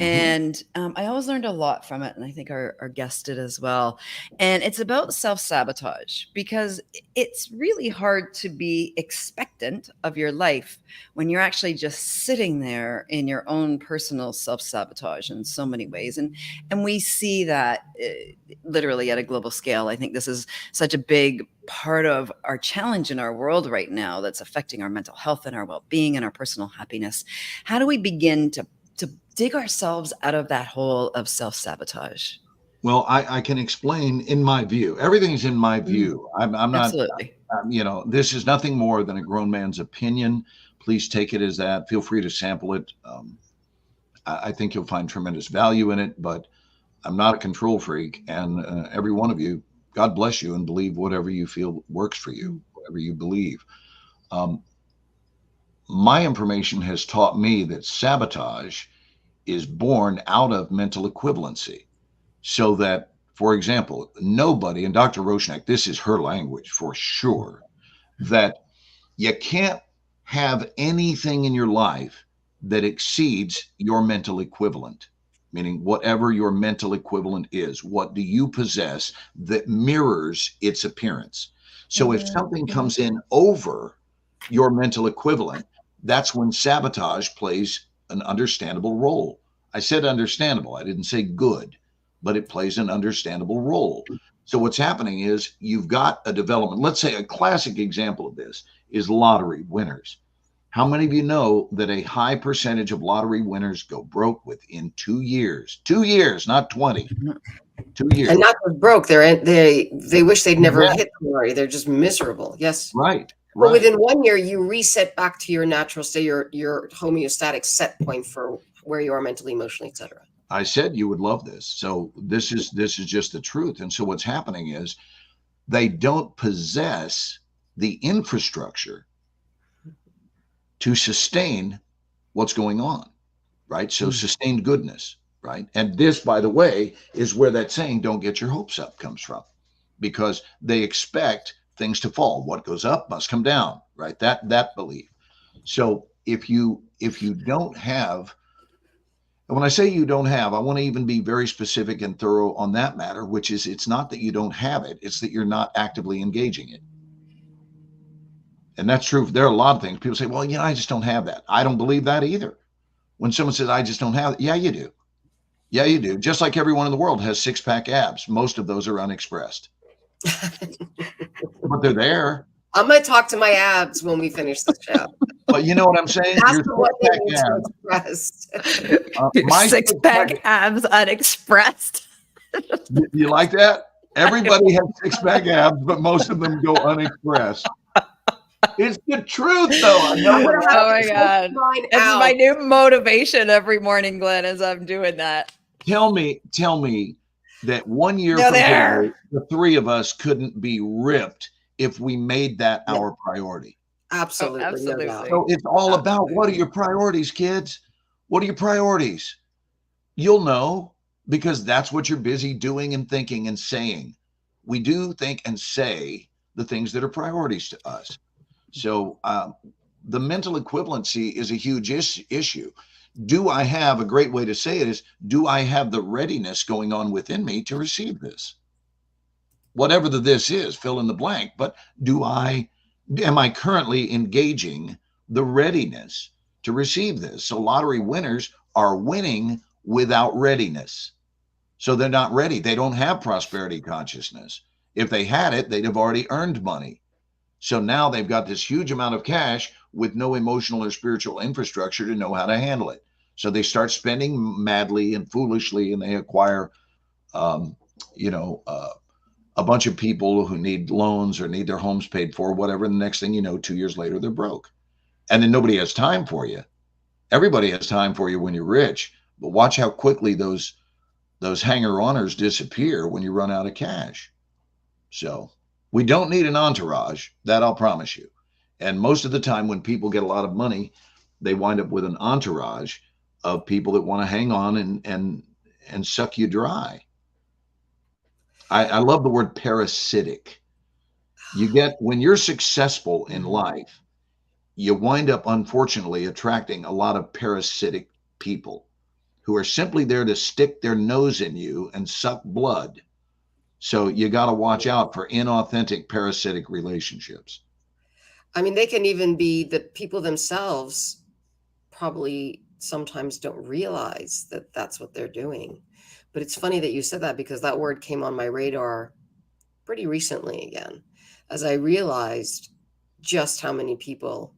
S2: And I always learned a lot from it. And I think our guest did as well. And it's about self-sabotage, because it's really hard to be expectant of your life when you're actually just sitting there in your own personal self-sabotage in so many ways. And we see that literally at a global scale. I think this is such a big part of our challenge in our world right now that's affecting our mental health and our well-being and our personal happiness. How do we begin to dig ourselves out of that hole of self-sabotage?
S3: Well, I can explain in my view. Everything's in my view. I'm not,
S2: Absolutely.
S3: This is nothing more than a grown man's opinion. Please take it as that. Feel free to sample it. I think you'll find tremendous value in it, but I'm not a control freak. And every one of you, God bless you, and believe whatever you feel works for you, whatever you believe. My information has taught me that sabotage is born out of mental equivalency. So that, for example, nobody, and Dr. Roshanak, this is her language for sure, that you can't have anything in your life that exceeds your mental equivalent, meaning whatever your mental equivalent is, what do you possess that mirrors its appearance? So if something comes in over your mental equivalent, that's when sabotage plays an understandable role. I said understandable, I didn't say good, but it plays an understandable role. So what's happening is you've got a development. Let's say a classic example of this is lottery winners. How many of you know that a high percentage of lottery winners go broke within 2 years? 2 years, not 20. 2 years.
S1: And not just broke. They wish they'd never hit the lottery. They're just miserable. Yes.
S3: Right.
S1: But within 1 year, you reset back to your natural state, your homeostatic set point for where you are mentally, emotionally, etc.
S3: I said you would love this. So this is just the truth. And so what's happening is they don't possess the infrastructure to sustain what's going on, right? So sustained goodness, right? And this, by the way, is where that saying, don't get your hopes up, comes from, because they expect things to fall. What goes up must come down, right? That belief. So if you don't have, and when I say you don't have, I want to even be very specific and thorough on that matter, which is it's not that you don't have it, it's that you're not actively engaging it. And that's true. There are a lot of things. People say, well, I just don't have that. I don't believe that either. When someone says, I just don't have it, yeah, you do. Yeah, you do. Just like everyone in the world has six-pack abs. Most of those are unexpressed. But they're there.
S1: I'm going to talk to my abs when we finish the show.
S3: But you know what I'm saying?
S1: Ask them what they need to express.
S2: My six-pack abs unexpressed.
S3: You like that? Everybody has six-pack abs, but most of them go unexpressed. It's the truth, though. I know.
S2: Oh my God. This is my new motivation every morning, Glenn, as I'm doing that.
S3: Tell me that 1 year from today, the three of us couldn't be ripped if we made that our priority.
S1: Absolutely.
S2: Oh, absolutely.
S1: No doubt.
S3: So it's all about, what are your priorities, kids? What are your priorities? You'll know, because that's what you're busy doing and thinking and saying. We do think and say the things that are priorities to us. So the mental equivalency is a huge issue. Do I have, a great way to say it is, do I have the readiness going on within me to receive this? Whatever the this is, fill in the blank. But am I currently engaging the readiness to receive this? So lottery winners are winning without readiness. So they're not ready. They don't have prosperity consciousness. If they had it, they'd have already earned money. So now they've got this huge amount of cash with no emotional or spiritual infrastructure to know how to handle it. So they start spending madly and foolishly, and they acquire, a bunch of people who need loans or need their homes paid for, whatever. And the next thing you know, 2 years later, they're broke. And then nobody has time for you. Everybody has time for you when you're rich, but watch how quickly those hanger-oners disappear when you run out of cash. So we don't need an entourage, that I'll promise you. And most of the time when people get a lot of money, they wind up with an entourage of people that want to hang on and suck you dry. I love the word parasitic. When you're successful in life, you wind up, unfortunately, attracting a lot of parasitic people who are simply there to stick their nose in you and suck blood. So you got to watch out for inauthentic parasitic relationships.
S1: I mean, they can even be the people themselves probably sometimes don't realize that that's what they're doing. But it's funny that you said that, because that word came on my radar pretty recently again, as I realized just how many people,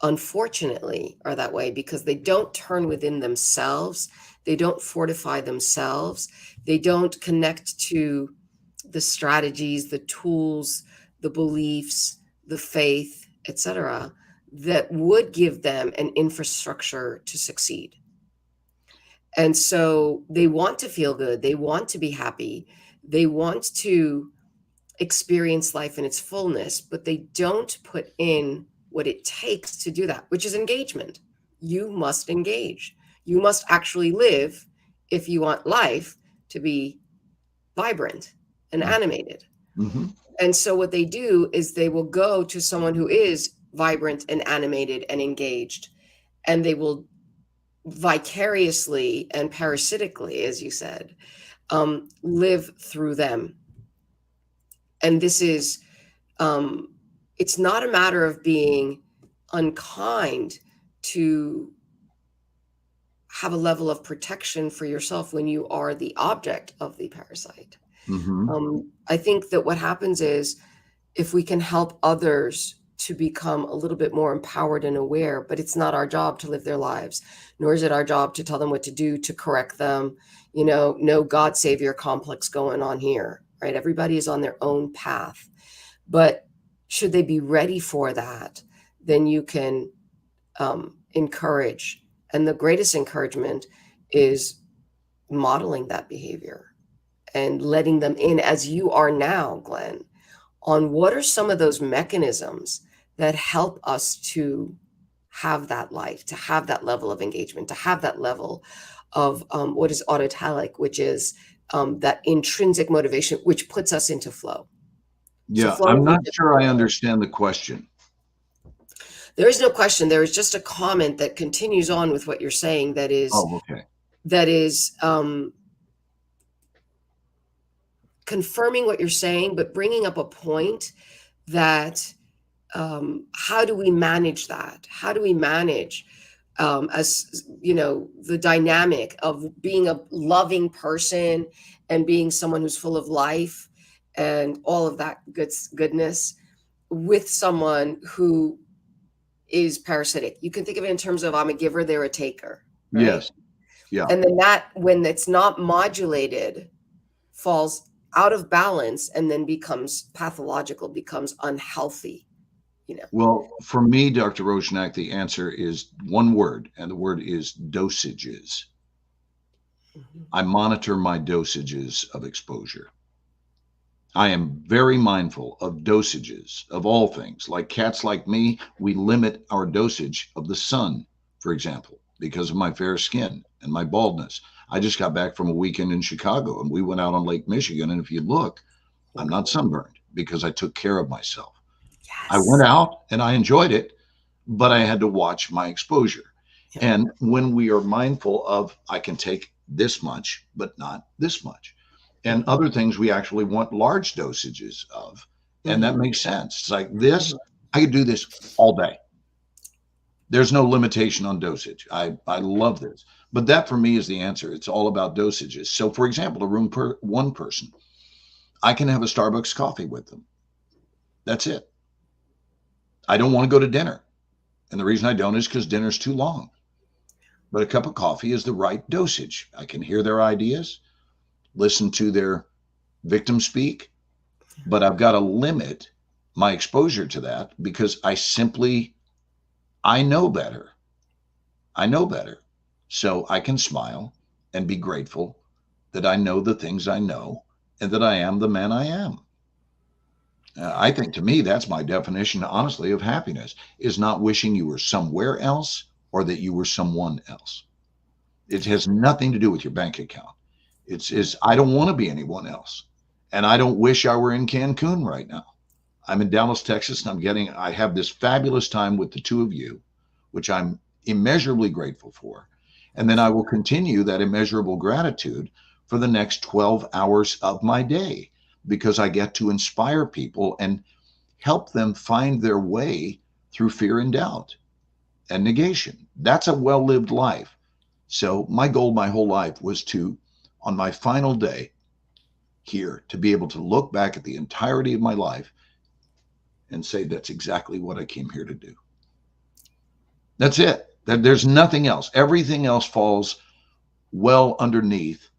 S1: unfortunately, are that way, because they don't turn within themselves. They don't fortify themselves. They don't connect to the strategies, the tools, the beliefs, the faith, etc., that would give them an infrastructure to succeed. And so they want to feel good. They want to be happy. They want to experience life in its fullness, but they don't put in what it takes to do that, which is engagement. You must engage. You must actually live if you want life to be vibrant and animated.
S3: Mm-hmm.
S1: And so what they do is they will go to someone who is vibrant and animated and engaged, and they will vicariously and parasitically, as you said, live through them. And this is, it's not a matter of being unkind to have a level of protection for yourself when you are the object of the parasite. I think that what happens is, if we can help others to become a little bit more empowered and aware, but it's not our job to live their lives, nor is it our job to tell them what to do, to correct them. No God savior complex going on here, right? Everybody is on their own path. But should they be ready for that, then you can encourage. And the greatest encouragement is modeling that behavior and letting them in, as you are now, Glenn, on what are some of those mechanisms that help us to have that life, to have that level of engagement, to have that level of what is autotelic, which is that intrinsic motivation, which puts us into flow.
S3: Yeah,
S1: So flow,
S3: I'm not sure I understand the question.
S1: There is no question. There is just a comment that continues on with what you're saying. That is,
S3: okay.
S1: That is confirming what you're saying, but bringing up a point that how do we manage that? How do we manage, as the dynamic of being a loving person and being someone who's full of life and all of that goodness with someone who is parasitic? You can think of it in terms of, I'm a giver, they're a taker. Right?
S3: Yes. Yeah.
S1: And then that, when it's not modulated, falls out of balance and then becomes pathological, becomes unhealthy.
S3: Well, for me, Dr. Roshanak, the answer is one word, and the word is dosages. I monitor my dosages of exposure. I am very mindful of dosages of all things. Like cats like me, we limit our dosage of the sun, for example, because of my fair skin and my baldness. I just got back from a weekend in Chicago, and we went out on Lake Michigan. And if you look, I'm not sunburned because I took care of myself. Yes. I went out and I enjoyed it, but I had to watch my exposure. Yeah. And when we are mindful of, I can take this much, but not this much. And other things we actually want large dosages of. And that makes sense. It's like this, I could do this all day. There's no limitation on dosage. I love this. But that for me is the answer. It's all about dosages. So for example, a room per one person, I can have a Starbucks coffee with them. That's it. I don't want to go to dinner. And the reason I don't is because dinner's too long. But a cup of coffee is the right dosage. I can hear their ideas, listen to their victim speak, but I've got to limit my exposure to that because I know better. I know better. So I can smile and be grateful that I know the things I know and that I am the man I am. I think to me, that's my definition, honestly, of happiness, is not wishing you were somewhere else or that you were someone else. It has nothing to do with your bank account. It's I don't want to be anyone else. And I don't wish I were in Cancun right now. I'm in Dallas, Texas, and I have this fabulous time with the two of you, which I'm immeasurably grateful for. And then I will continue that immeasurable gratitude for the next 12 hours of my day, because I get to inspire people and help them find their way through fear and doubt and negation. That's a well-lived life. So my goal my whole life was to, on my final day here, to be able to look back at the entirety of my life and say, that's exactly what I came here to do. That's it. There's nothing else. Everything else falls well underneath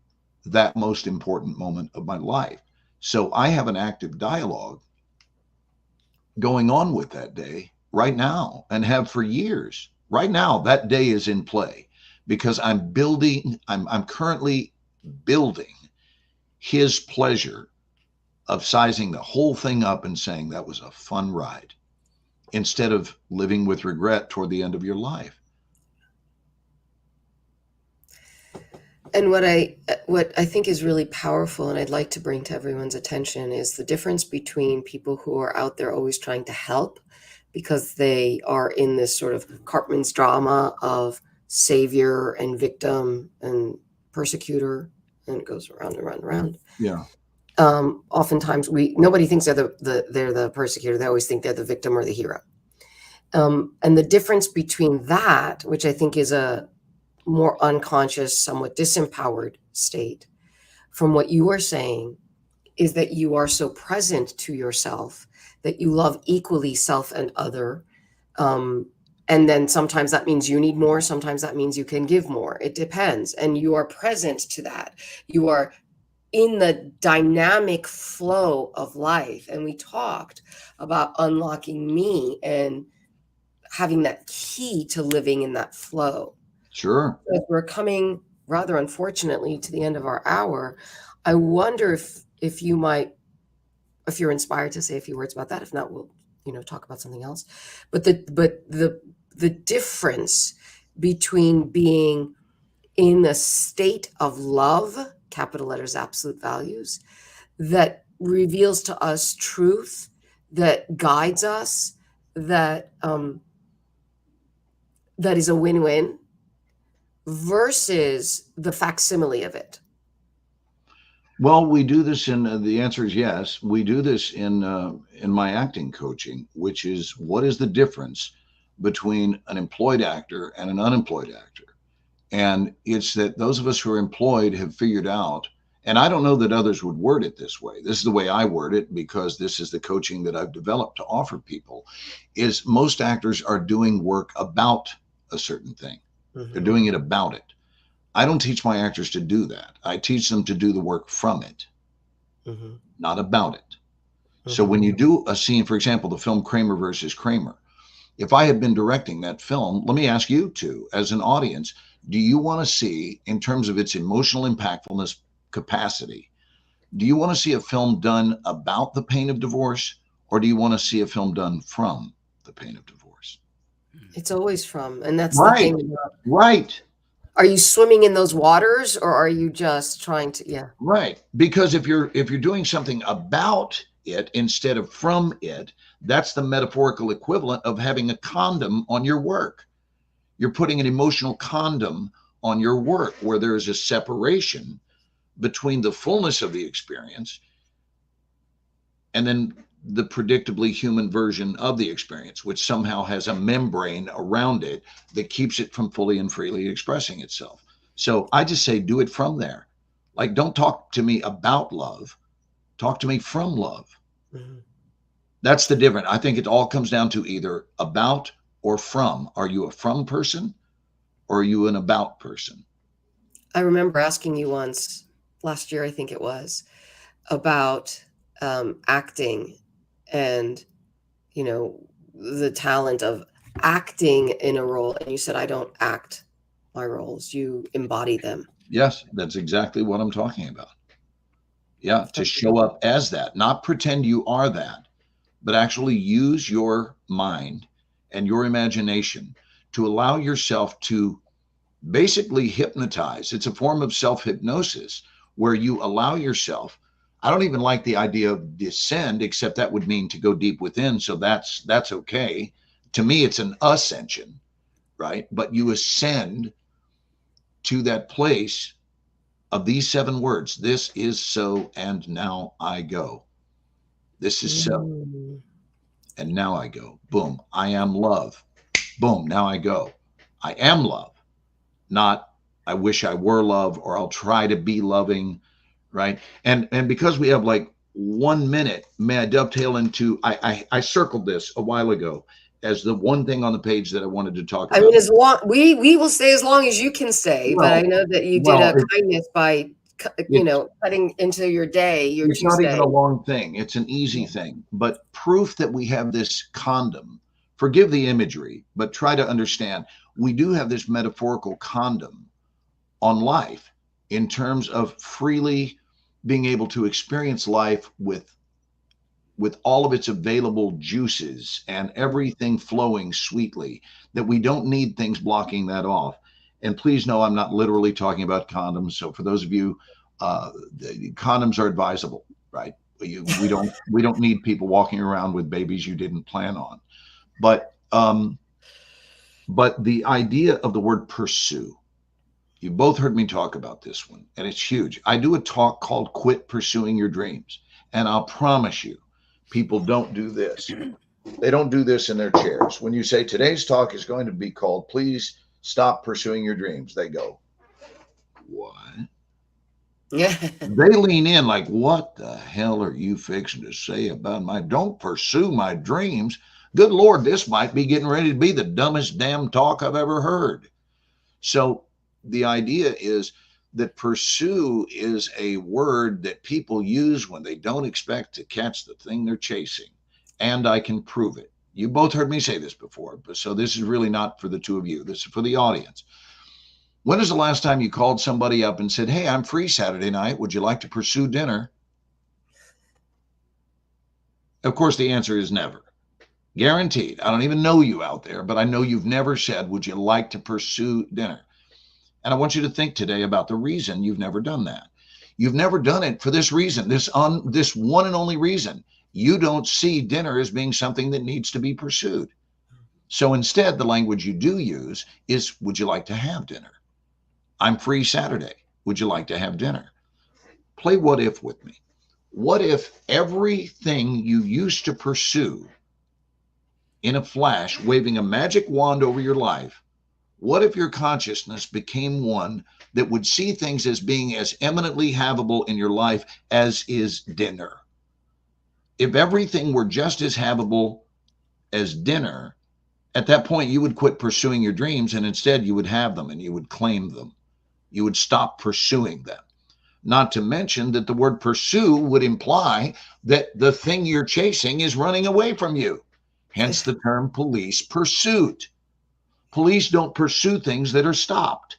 S3: that most important moment of my life. So I have an active dialogue going on with that day right now, and have for years. Right now, that day is in play because I'm currently building his pleasure of sizing the whole thing up and saying that was a fun ride, instead of living with regret toward the end of your life.
S1: And what I think is really powerful, and I'd like to bring to everyone's attention, is the difference between people who are out there always trying to help, because they are in this sort of Cartman's drama of savior and victim and persecutor, and it goes around and around and around.
S3: Yeah.
S1: Oftentimes nobody thinks they're the persecutor. They always think they're the victim or the hero. And the difference between that, which I think is a more unconscious, somewhat disempowered state, from what you are saying, is that you are so present to yourself that you love equally self and other. And then sometimes that means you need more. Sometimes that means you can give more. It depends. And you are present to that. You are in the dynamic flow of life. And we talked about unlocking me and having that key to living in that flow.
S3: Sure.
S1: As we're coming, rather unfortunately, to the end of our hour, I wonder if you might, if you're inspired to say a few words about that. If not, we'll talk about something else. But the difference between being in a state of love, capital letters, absolute values, that reveals to us truth, that guides us, that is a win-win, versus the facsimile of it.
S3: Well, we do this the answer is yes. We do this in my acting coaching, which is, what is the difference between an employed actor and an unemployed actor? And it's that those of us who are employed have figured out, and I don't know that others would word it this way. This is the way I word it, because this is the coaching that I've developed to offer people, is most actors are doing work about a certain thing. Mm-hmm. They're doing it about it. I don't teach my actors to do that. I teach them to do the work from it, mm-hmm. not about it. Mm-hmm. So when you do a scene, for example, the film Kramer versus Kramer, if I had been directing that film, let me ask you two, as an audience, do you want to see, in terms of its emotional impactfulness capacity, do you want to see a film done about the pain of divorce, or do you want to see a film done from the pain of divorce?
S1: It's always from, and that's
S3: right.
S1: The thing about,
S3: right.
S1: Are you swimming in those waters, or are you just trying to, yeah.
S3: Right. Because if you're doing something about it instead of from it, that's the metaphorical equivalent of having a condom on your work. You're putting an emotional condom on your work, where there is a separation between the fullness of the experience and then the predictably human version of the experience, which somehow has a membrane around it that keeps it from fully and freely expressing itself. So I just say, do it from there. Like, don't talk to me about love. Talk to me from love. Mm-hmm. That's the difference. I think it all comes down to either about or from. Are you a from person, or are you an about person?
S1: I remember asking you once, last year, I think it was, about acting and, the talent of acting in a role. And you said, I don't act my roles. You embody them.
S3: Yes, that's exactly what I'm talking about. Yeah, to show up as that, not pretend you are that, but actually use your mind and your imagination to allow yourself to basically hypnotize. It's a form of self-hypnosis where you allow yourself. I don't even like the idea of descend, except that would mean to go deep within. So that's okay. To me, it's an ascension, right? But you ascend to that place of these 7 words. This is so, and now I go. This is so, and now I go. Boom. I am love. Boom. Now I go. I am love. Not I wish I were love, or I'll try to be loving, right? And because we have like 1 minute, may I dovetail into, I circled this a while ago as the one thing on the page that I wanted to talk about.
S1: I mean, as long we will stay as long as you can stay, but I know that you did a kindness by cutting into your day.
S3: It's not even a long thing. It's an easy thing, but proof that we have this condom. Forgive the imagery, but try to understand. We do have this metaphorical condom on life in terms of freely being able to experience life with all of its available juices and everything flowing sweetly, that we don't need things blocking that off. And please know, I'm not literally talking about condoms. So for those of you, condoms are advisable, right? We don't need people walking around with babies you didn't plan on. But the idea of the word pursue, you both heard me talk about this one, and it's huge. I do a talk called Quit Pursuing Your Dreams. And I'll promise you, people don't do this. They don't do this in their chairs. When you say today's talk is going to be called Please Stop Pursuing Your Dreams, they go, what?
S1: Yeah.
S3: They lean in like, what the hell are you fixing to say about don't pursue my dreams? Good Lord, this might be getting ready to be the dumbest damn talk I've ever heard. So the idea is that pursue is a word that people use when they don't expect to catch the thing they're chasing. And I can prove it. You both heard me say this before, but so this is really not for the two of you. This is for the audience. When is the last time you called somebody up and said, hey, I'm free Saturday night. Would you like to pursue dinner? Of course, the answer is never. Guaranteed. I don't even know you out there, but I know you've never said, would you like to pursue dinner? And I want you to think today about the reason you've never done that. You've never done it for this reason, this one and only reason. You don't see dinner as being something that needs to be pursued. So instead, the language you do use is, would you like to have dinner? I'm free Saturday. Would you like to have dinner? Play what if with me. What if everything you used to pursue in a flash, waving a magic wand over your life, what if your consciousness became one that would see things as being as eminently havable in your life as is dinner? If everything were just as havable as dinner, at that point, you would quit pursuing your dreams and instead you would have them and you would claim them. You would stop pursuing them. Not to mention that the word pursue would imply that the thing you're chasing is running away from you. Hence the term police pursuit. Police don't pursue things that are stopped,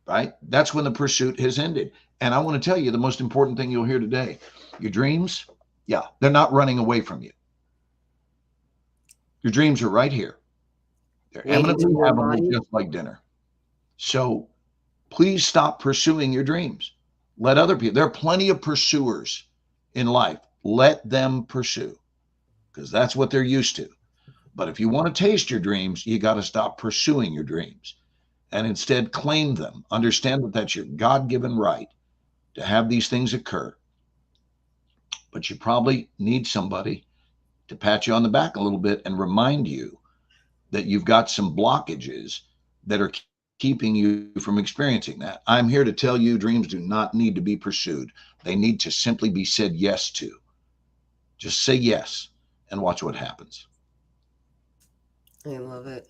S3: right? That's when the pursuit has ended. And I want to tell you the most important thing you'll hear today. Your dreams, yeah, they're not running away from you. Your dreams are right here. They're eminently havable, just like dinner. So please stop pursuing your dreams. Let other people, there are plenty of pursuers in life. Let them pursue because that's what they're used to. But if you want to taste your dreams, you got to stop pursuing your dreams and instead claim them. Understand that that's your God-given right to have these things occur. But you probably need somebody to pat you on the back a little bit and remind you that you've got some blockages that are keeping you from experiencing that. I'm here to tell you dreams do not need to be pursued. They need to simply be said yes to. Just say yes and watch what happens.
S1: I love it.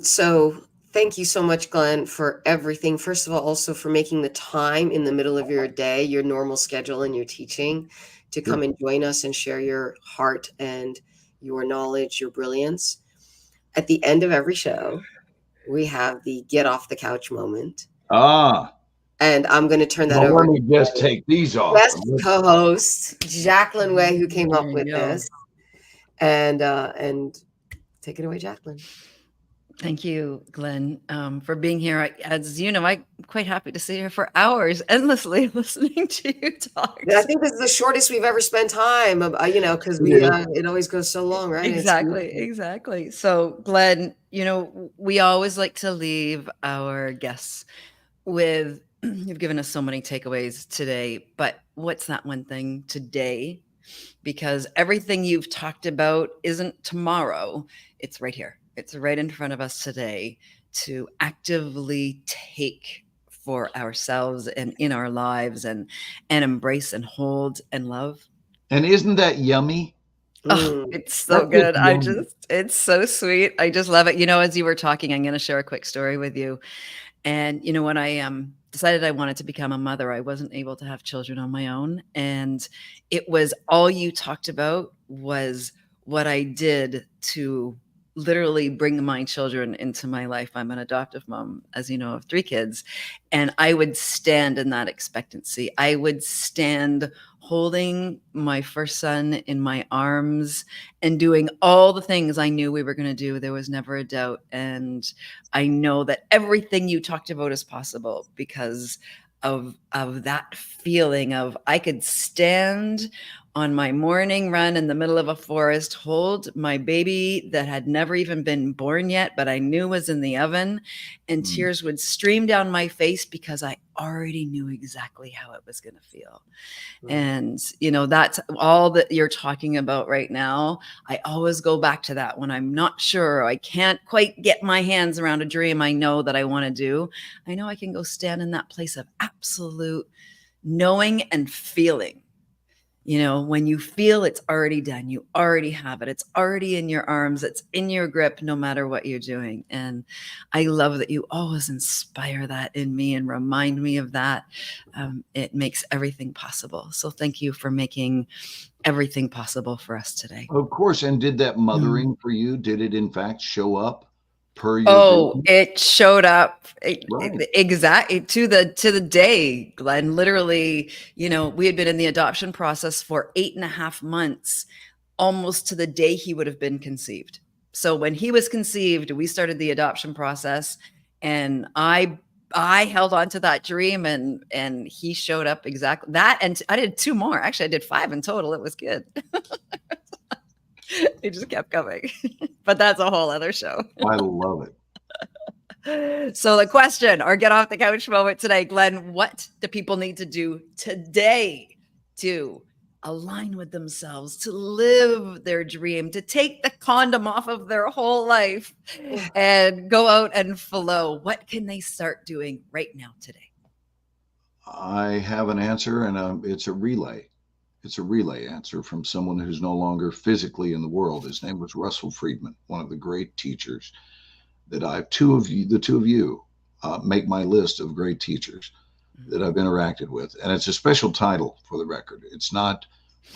S1: So thank you so much, Glenn, for everything. First of all, also for making the time in the middle of your day, your normal schedule and your teaching to come and join us and share your heart and your knowledge, your brilliance. At the end of every show, we have the get off the couch moment. And I'm going to turn that over.
S3: Let me just take these off.
S1: Best co-host, Jacqueline Way, who came up with this. And take it away, Jacqueline.
S2: Thank you, Glenn, for being here. As you know, I'm quite happy to sit here for hours, endlessly listening to you talk.
S1: I think this is the shortest we've ever spent time, because it always goes so long, right?
S2: Exactly. So, Glenn, we always like to leave our guests with, you've given us so many takeaways today, but what's that one thing today? Because everything you've talked about isn't tomorrow. It's right here. It's right in front of us today to actively take for ourselves and in our lives and embrace and hold and love.
S3: And isn't that yummy?
S2: Oh, it's so good. It's so sweet. I just love it. As you were talking, I'm going to share a quick story with you. And, when I decided I wanted to become a mother, I wasn't able to have children on my own. And it was all you talked about was what I did to literally bring my children into my life. I'm an adoptive mom, as you know, of 3 kids. And I would stand in that expectancy. I would stand holding my first son in my arms and doing all the things I knew we were going to do. There was never a doubt. And I know that everything you talked about is possible because of that feeling of I could stand on my morning run in the middle of a forest, hold my baby that had never even been born yet, but I knew was in the oven, and tears would stream down my face because I already knew exactly how it was going to feel. And, that's all that you're talking about right now. I always go back to that when I'm not sure, I can't quite get my hands around a dream I know that I want to do. I know I can go stand in that place of absolute knowing and feeling. When you feel it's already done, you already have it. It's already in your arms. It's in your grip, no matter what you're doing. And I love that you always inspire that in me and remind me of that. It makes everything possible. So thank you for making everything possible for us today.
S3: Of course. And did that mothering for you, did it in fact show up per your
S2: Oh,
S3: vision?
S2: it showed up
S3: Right.
S2: exactly to the day, Glenn. Literally, we had been in the adoption process for 8.5 months, almost to the day he would have been conceived. So when he was conceived, we started the adoption process, and I held on to that dream, and he showed up exactly that. And I did 2 more. Actually, I did 5 in total. It was good. It just kept coming. But that's a whole other show.
S3: I love it.
S2: So the question, or get off the couch moment today, Glenn, what do people need to do today to align with themselves, to live their dream, to take the condom off of their whole life and go out and flow? What can they start doing right now today?
S3: I have an answer, and it's a relay. It's a relay answer from someone who's no longer physically in the world. His name was Russell Friedman, one of the great teachers that I've the two of you make my list of great teachers that I've interacted with. And it's a special title, for the record. It's not,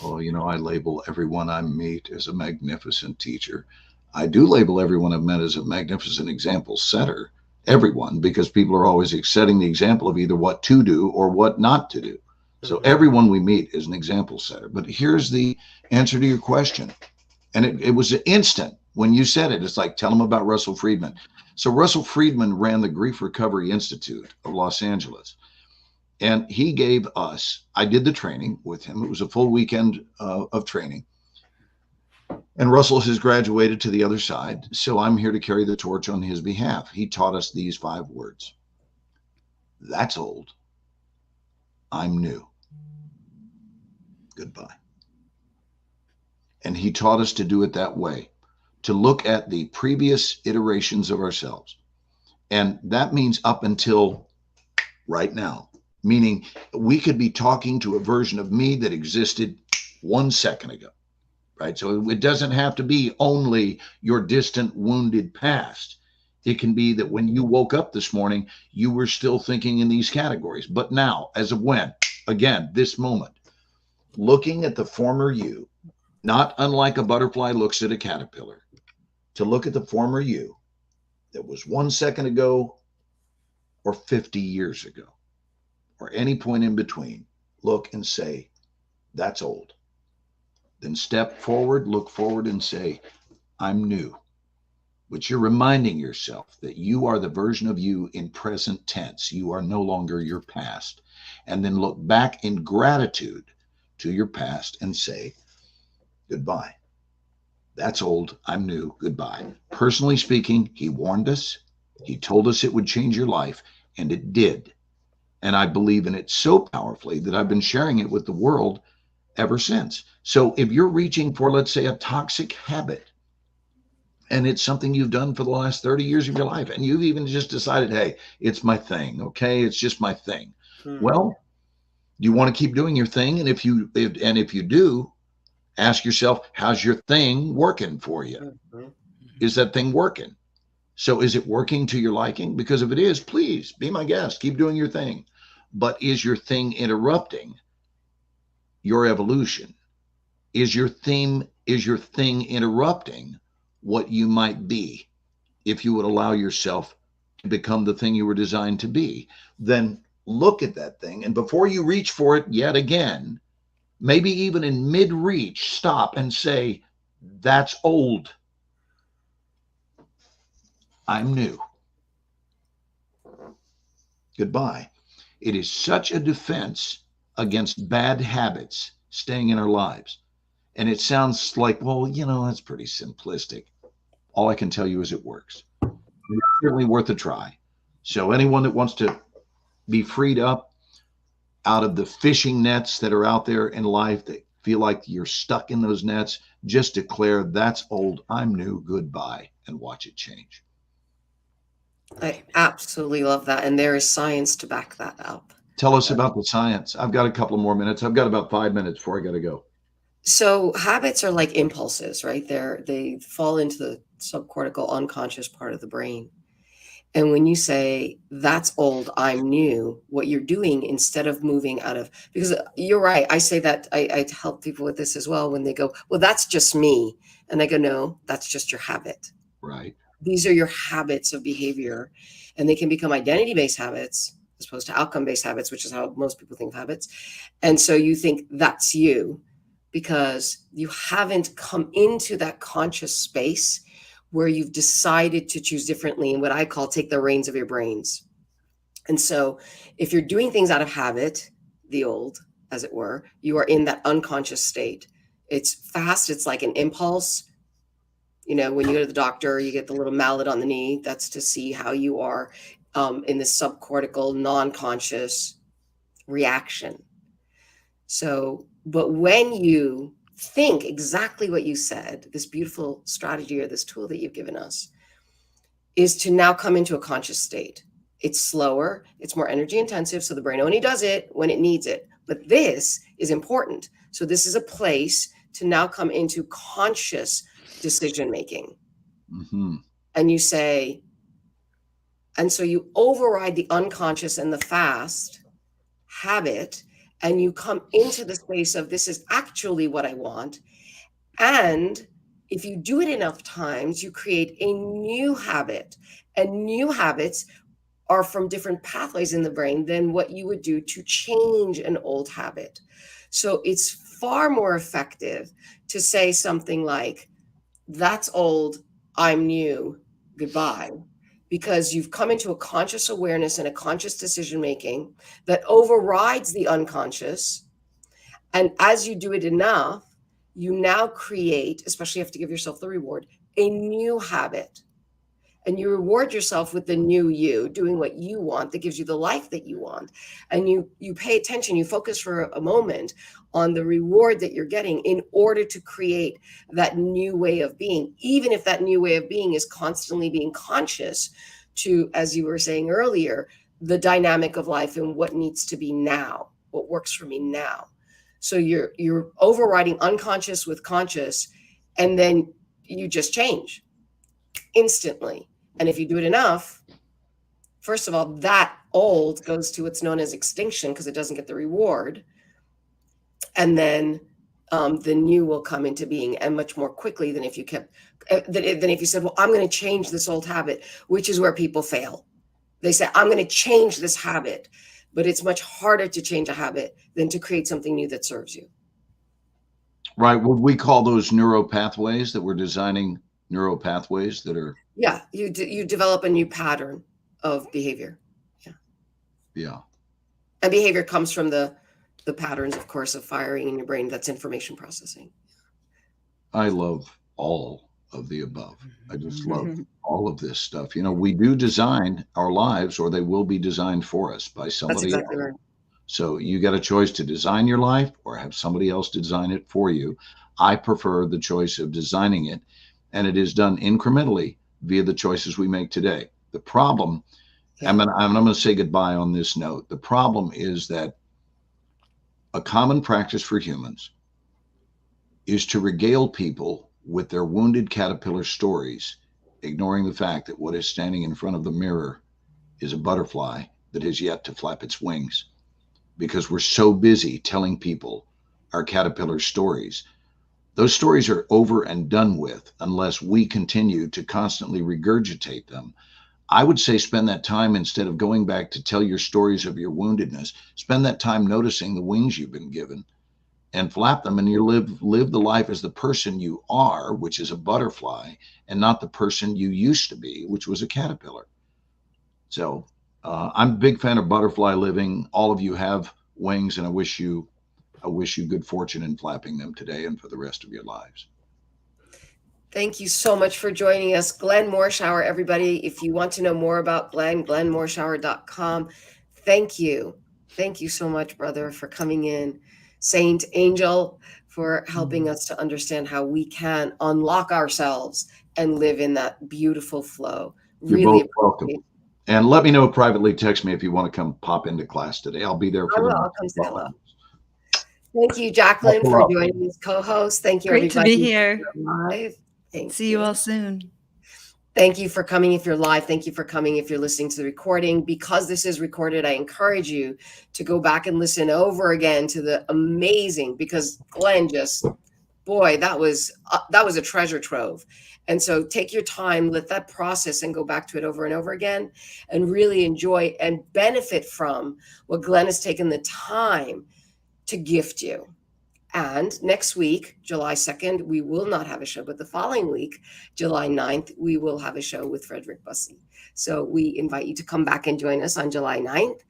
S3: I label everyone I meet as a magnificent teacher. I do label everyone I've met as a magnificent example setter, everyone, because people are always setting the example of either what to do or what not to do. So everyone we meet is an example setter. But here's the answer to your question. And it was an instant when you said it. It's like, tell them about Russell Friedman. So Russell Friedman ran the Grief Recovery Institute of Los Angeles. And he gave us, I did the training with him. It was a full weekend of training. And Russell has graduated to the other side. So I'm here to carry the torch on his behalf. He taught us these 5 words. That's old. I'm new. Goodbye. And he taught us to do it that way, to look at the previous iterations of ourselves. And that means up until right now, meaning we could be talking to a version of me that existed 1 second ago, right? So it doesn't have to be only your distant, wounded past. It can be that when you woke up this morning, you were still thinking in these categories. But now, as of when, again, this moment, looking at the former you, not unlike a butterfly looks at a caterpillar, to look at the former you that was 1 second ago or 50 years ago or any point in between, look and say, that's old. Then step forward, look forward and say, I'm new. But you're reminding yourself that you are the version of you in present tense. You are no longer your past. And then look back in gratitude to your past and say, goodbye. That's old. I'm new. Goodbye. Personally speaking, he warned us. He told us it would change your life, and it did. And I believe in it so powerfully that I've been sharing it with the world ever since. So if you're reaching for, let's say, a toxic habit, and it's something you've done for the last 30 years of your life, and you've even just decided, hey, it's my thing, okay? It's just my thing. Well, you want to keep doing your thing, and if you do, ask yourself, how's your thing working for you? Is that thing working? So is it working to your liking? Because if it is, please be my guest. Keep doing your thing. But is your thing interrupting your evolution? Is your thing interrupting what you might be if you would allow yourself to become the thing you were designed to be? Then look at that thing. And before you reach for it yet again, maybe even in mid-reach, stop and say, that's old. I'm new. Goodbye. It is such a defense against bad habits, staying in our lives. And it sounds like, well, that's pretty simplistic. All I can tell you is it works. It's certainly worth a try. So anyone that wants to be freed up out of the fishing nets that are out there in life, that feel like you're stuck in those nets, just declare, that's old, I'm new, goodbye, and watch it change.
S1: I absolutely love that. And there is science to back that up.
S3: Tell us about the science. I've got a couple more minutes. I've got about 5 minutes before I got to go.
S1: So habits are like impulses, right? They fall into the subcortical unconscious part of the brain. And when you say, that's old, I'm new, what you're doing, instead of moving out of, because you're right. I say that I help people with this as well when they go, well, that's just me. And I go, no, that's just your habit.
S3: Right.
S1: These are your habits of behavior, and they can become identity-based habits as opposed to outcome-based habits, which is how most people think of habits. And so you think that's you because you haven't come into that conscious space where you've decided to choose differently, and what I call take the reins of your brains. And so if you're doing things out of habit, the old, as it were, you are in that unconscious state. It's fast. It's like an impulse. When you go to the doctor, you get the little mallet on the knee. That's to see how you are in the subcortical, non-conscious reaction. So, but when you think exactly what you said, this beautiful strategy or this tool that you've given us is to now come into a conscious state. It's slower, it's more energy intensive. So the brain only does it when it needs it. But this is important. So this is a place to now come into conscious decision making.
S3: Mm-hmm.
S1: And you say, and so you override the unconscious and the fast habit, and you come into the space of, this is actually what I want. And if you do it enough times, you create a new habit, and new habits are from different pathways in the brain than what you would do to change an old habit. So it's far more effective to say something like, that's old, I'm new, goodbye, because you've come into a conscious awareness and a conscious decision making that overrides the unconscious. And as you do it enough, you now create, especially you have to give yourself the reward, a new habit. And you reward yourself with the new you, doing what you want that gives you the life that you want. And you pay attention, you focus for a moment on the reward that you're getting in order to create that new way of being, even if that new way of being is constantly being conscious to, as you were saying earlier, the dynamic of life and what needs to be now, what works for me now. So you're overriding unconscious with conscious, and then you just change instantly. And if you do it enough, first of all, that old goes to what's known as extinction because it doesn't get the reward. And then the new will come into being, and much more quickly than if you kept, than if you said, well, I'm going to change this old habit, which is where people fail. They say, I'm going to change this habit, but it's much harder to change a habit than to create something new that serves you.
S3: Right. Would we call those neural pathways that we're designing? Neural pathways that are,
S1: yeah, you develop a new pattern of behavior.
S3: Yeah.
S1: And behavior comes from the patterns, of course, of firing in your brain. That's information processing.
S3: I love all of the above. I just love all of this stuff. We do design our lives, or they will be designed for us by somebody
S1: That's exactly
S3: else.
S1: right.
S3: So you got a choice to design your life or have somebody else design it for you. I prefer the choice of designing it, and it is done incrementally via the choices we make today. The problem, I'm going to say goodbye on this note. The problem is that a common practice for humans is to regale people with their wounded caterpillar stories, ignoring the fact that what is standing in front of the mirror is a butterfly that has yet to flap its wings, because we're so busy telling people our caterpillar stories. Those stories are over and done with unless we continue to constantly regurgitate them. I would say spend that time, instead of going back to tell your stories of your woundedness, spend that time noticing the wings you've been given and flap them, and you live the life as the person you are, which is a butterfly, and not the person you used to be, which was a caterpillar. So I'm a big fan of butterfly living. All of you have wings, and I wish you I wish you good fortune in flapping them today and for the rest of your lives.
S1: Thank you so much for joining us. Glenn Morshower, everybody. If you want to know more about Glenn, glennmorshower.com. Thank you. Thank you so much, brother, for coming in. Saint Angel, for helping us to understand how we can unlock ourselves and live in that beautiful flow.
S3: You're
S1: Really
S3: both welcome. And let me know privately, text me if you want to come pop into class today. I'll be there for the
S1: I'll come say hello. Thank you, Jacqueline, for joining as co-host. Thank you,
S2: Great
S1: everybody.
S2: to be here.
S1: Live.
S2: See you all soon.
S1: Thank you for coming if you're live. Thank you for coming if you're listening to the recording. Because this is recorded, I encourage you to go back and listen over again to the amazing, because Glenn just, boy, that was a treasure trove. And so take your time, let that process and go back to it over and over again and really enjoy and benefit from what Glenn has taken the time to gift you. And next week, July 2nd, we will not have a show, but the following week, July 9th, we will have a show with Frederick Bussey. So we invite you to come back and join us on July 9th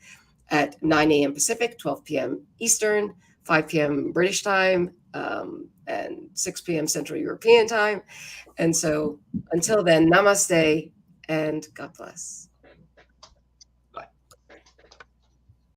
S1: at 9 a.m. Pacific, 12 p.m. Eastern, 5 p.m. British time, and 6 p.m. Central European time. And so until then, namaste and God bless.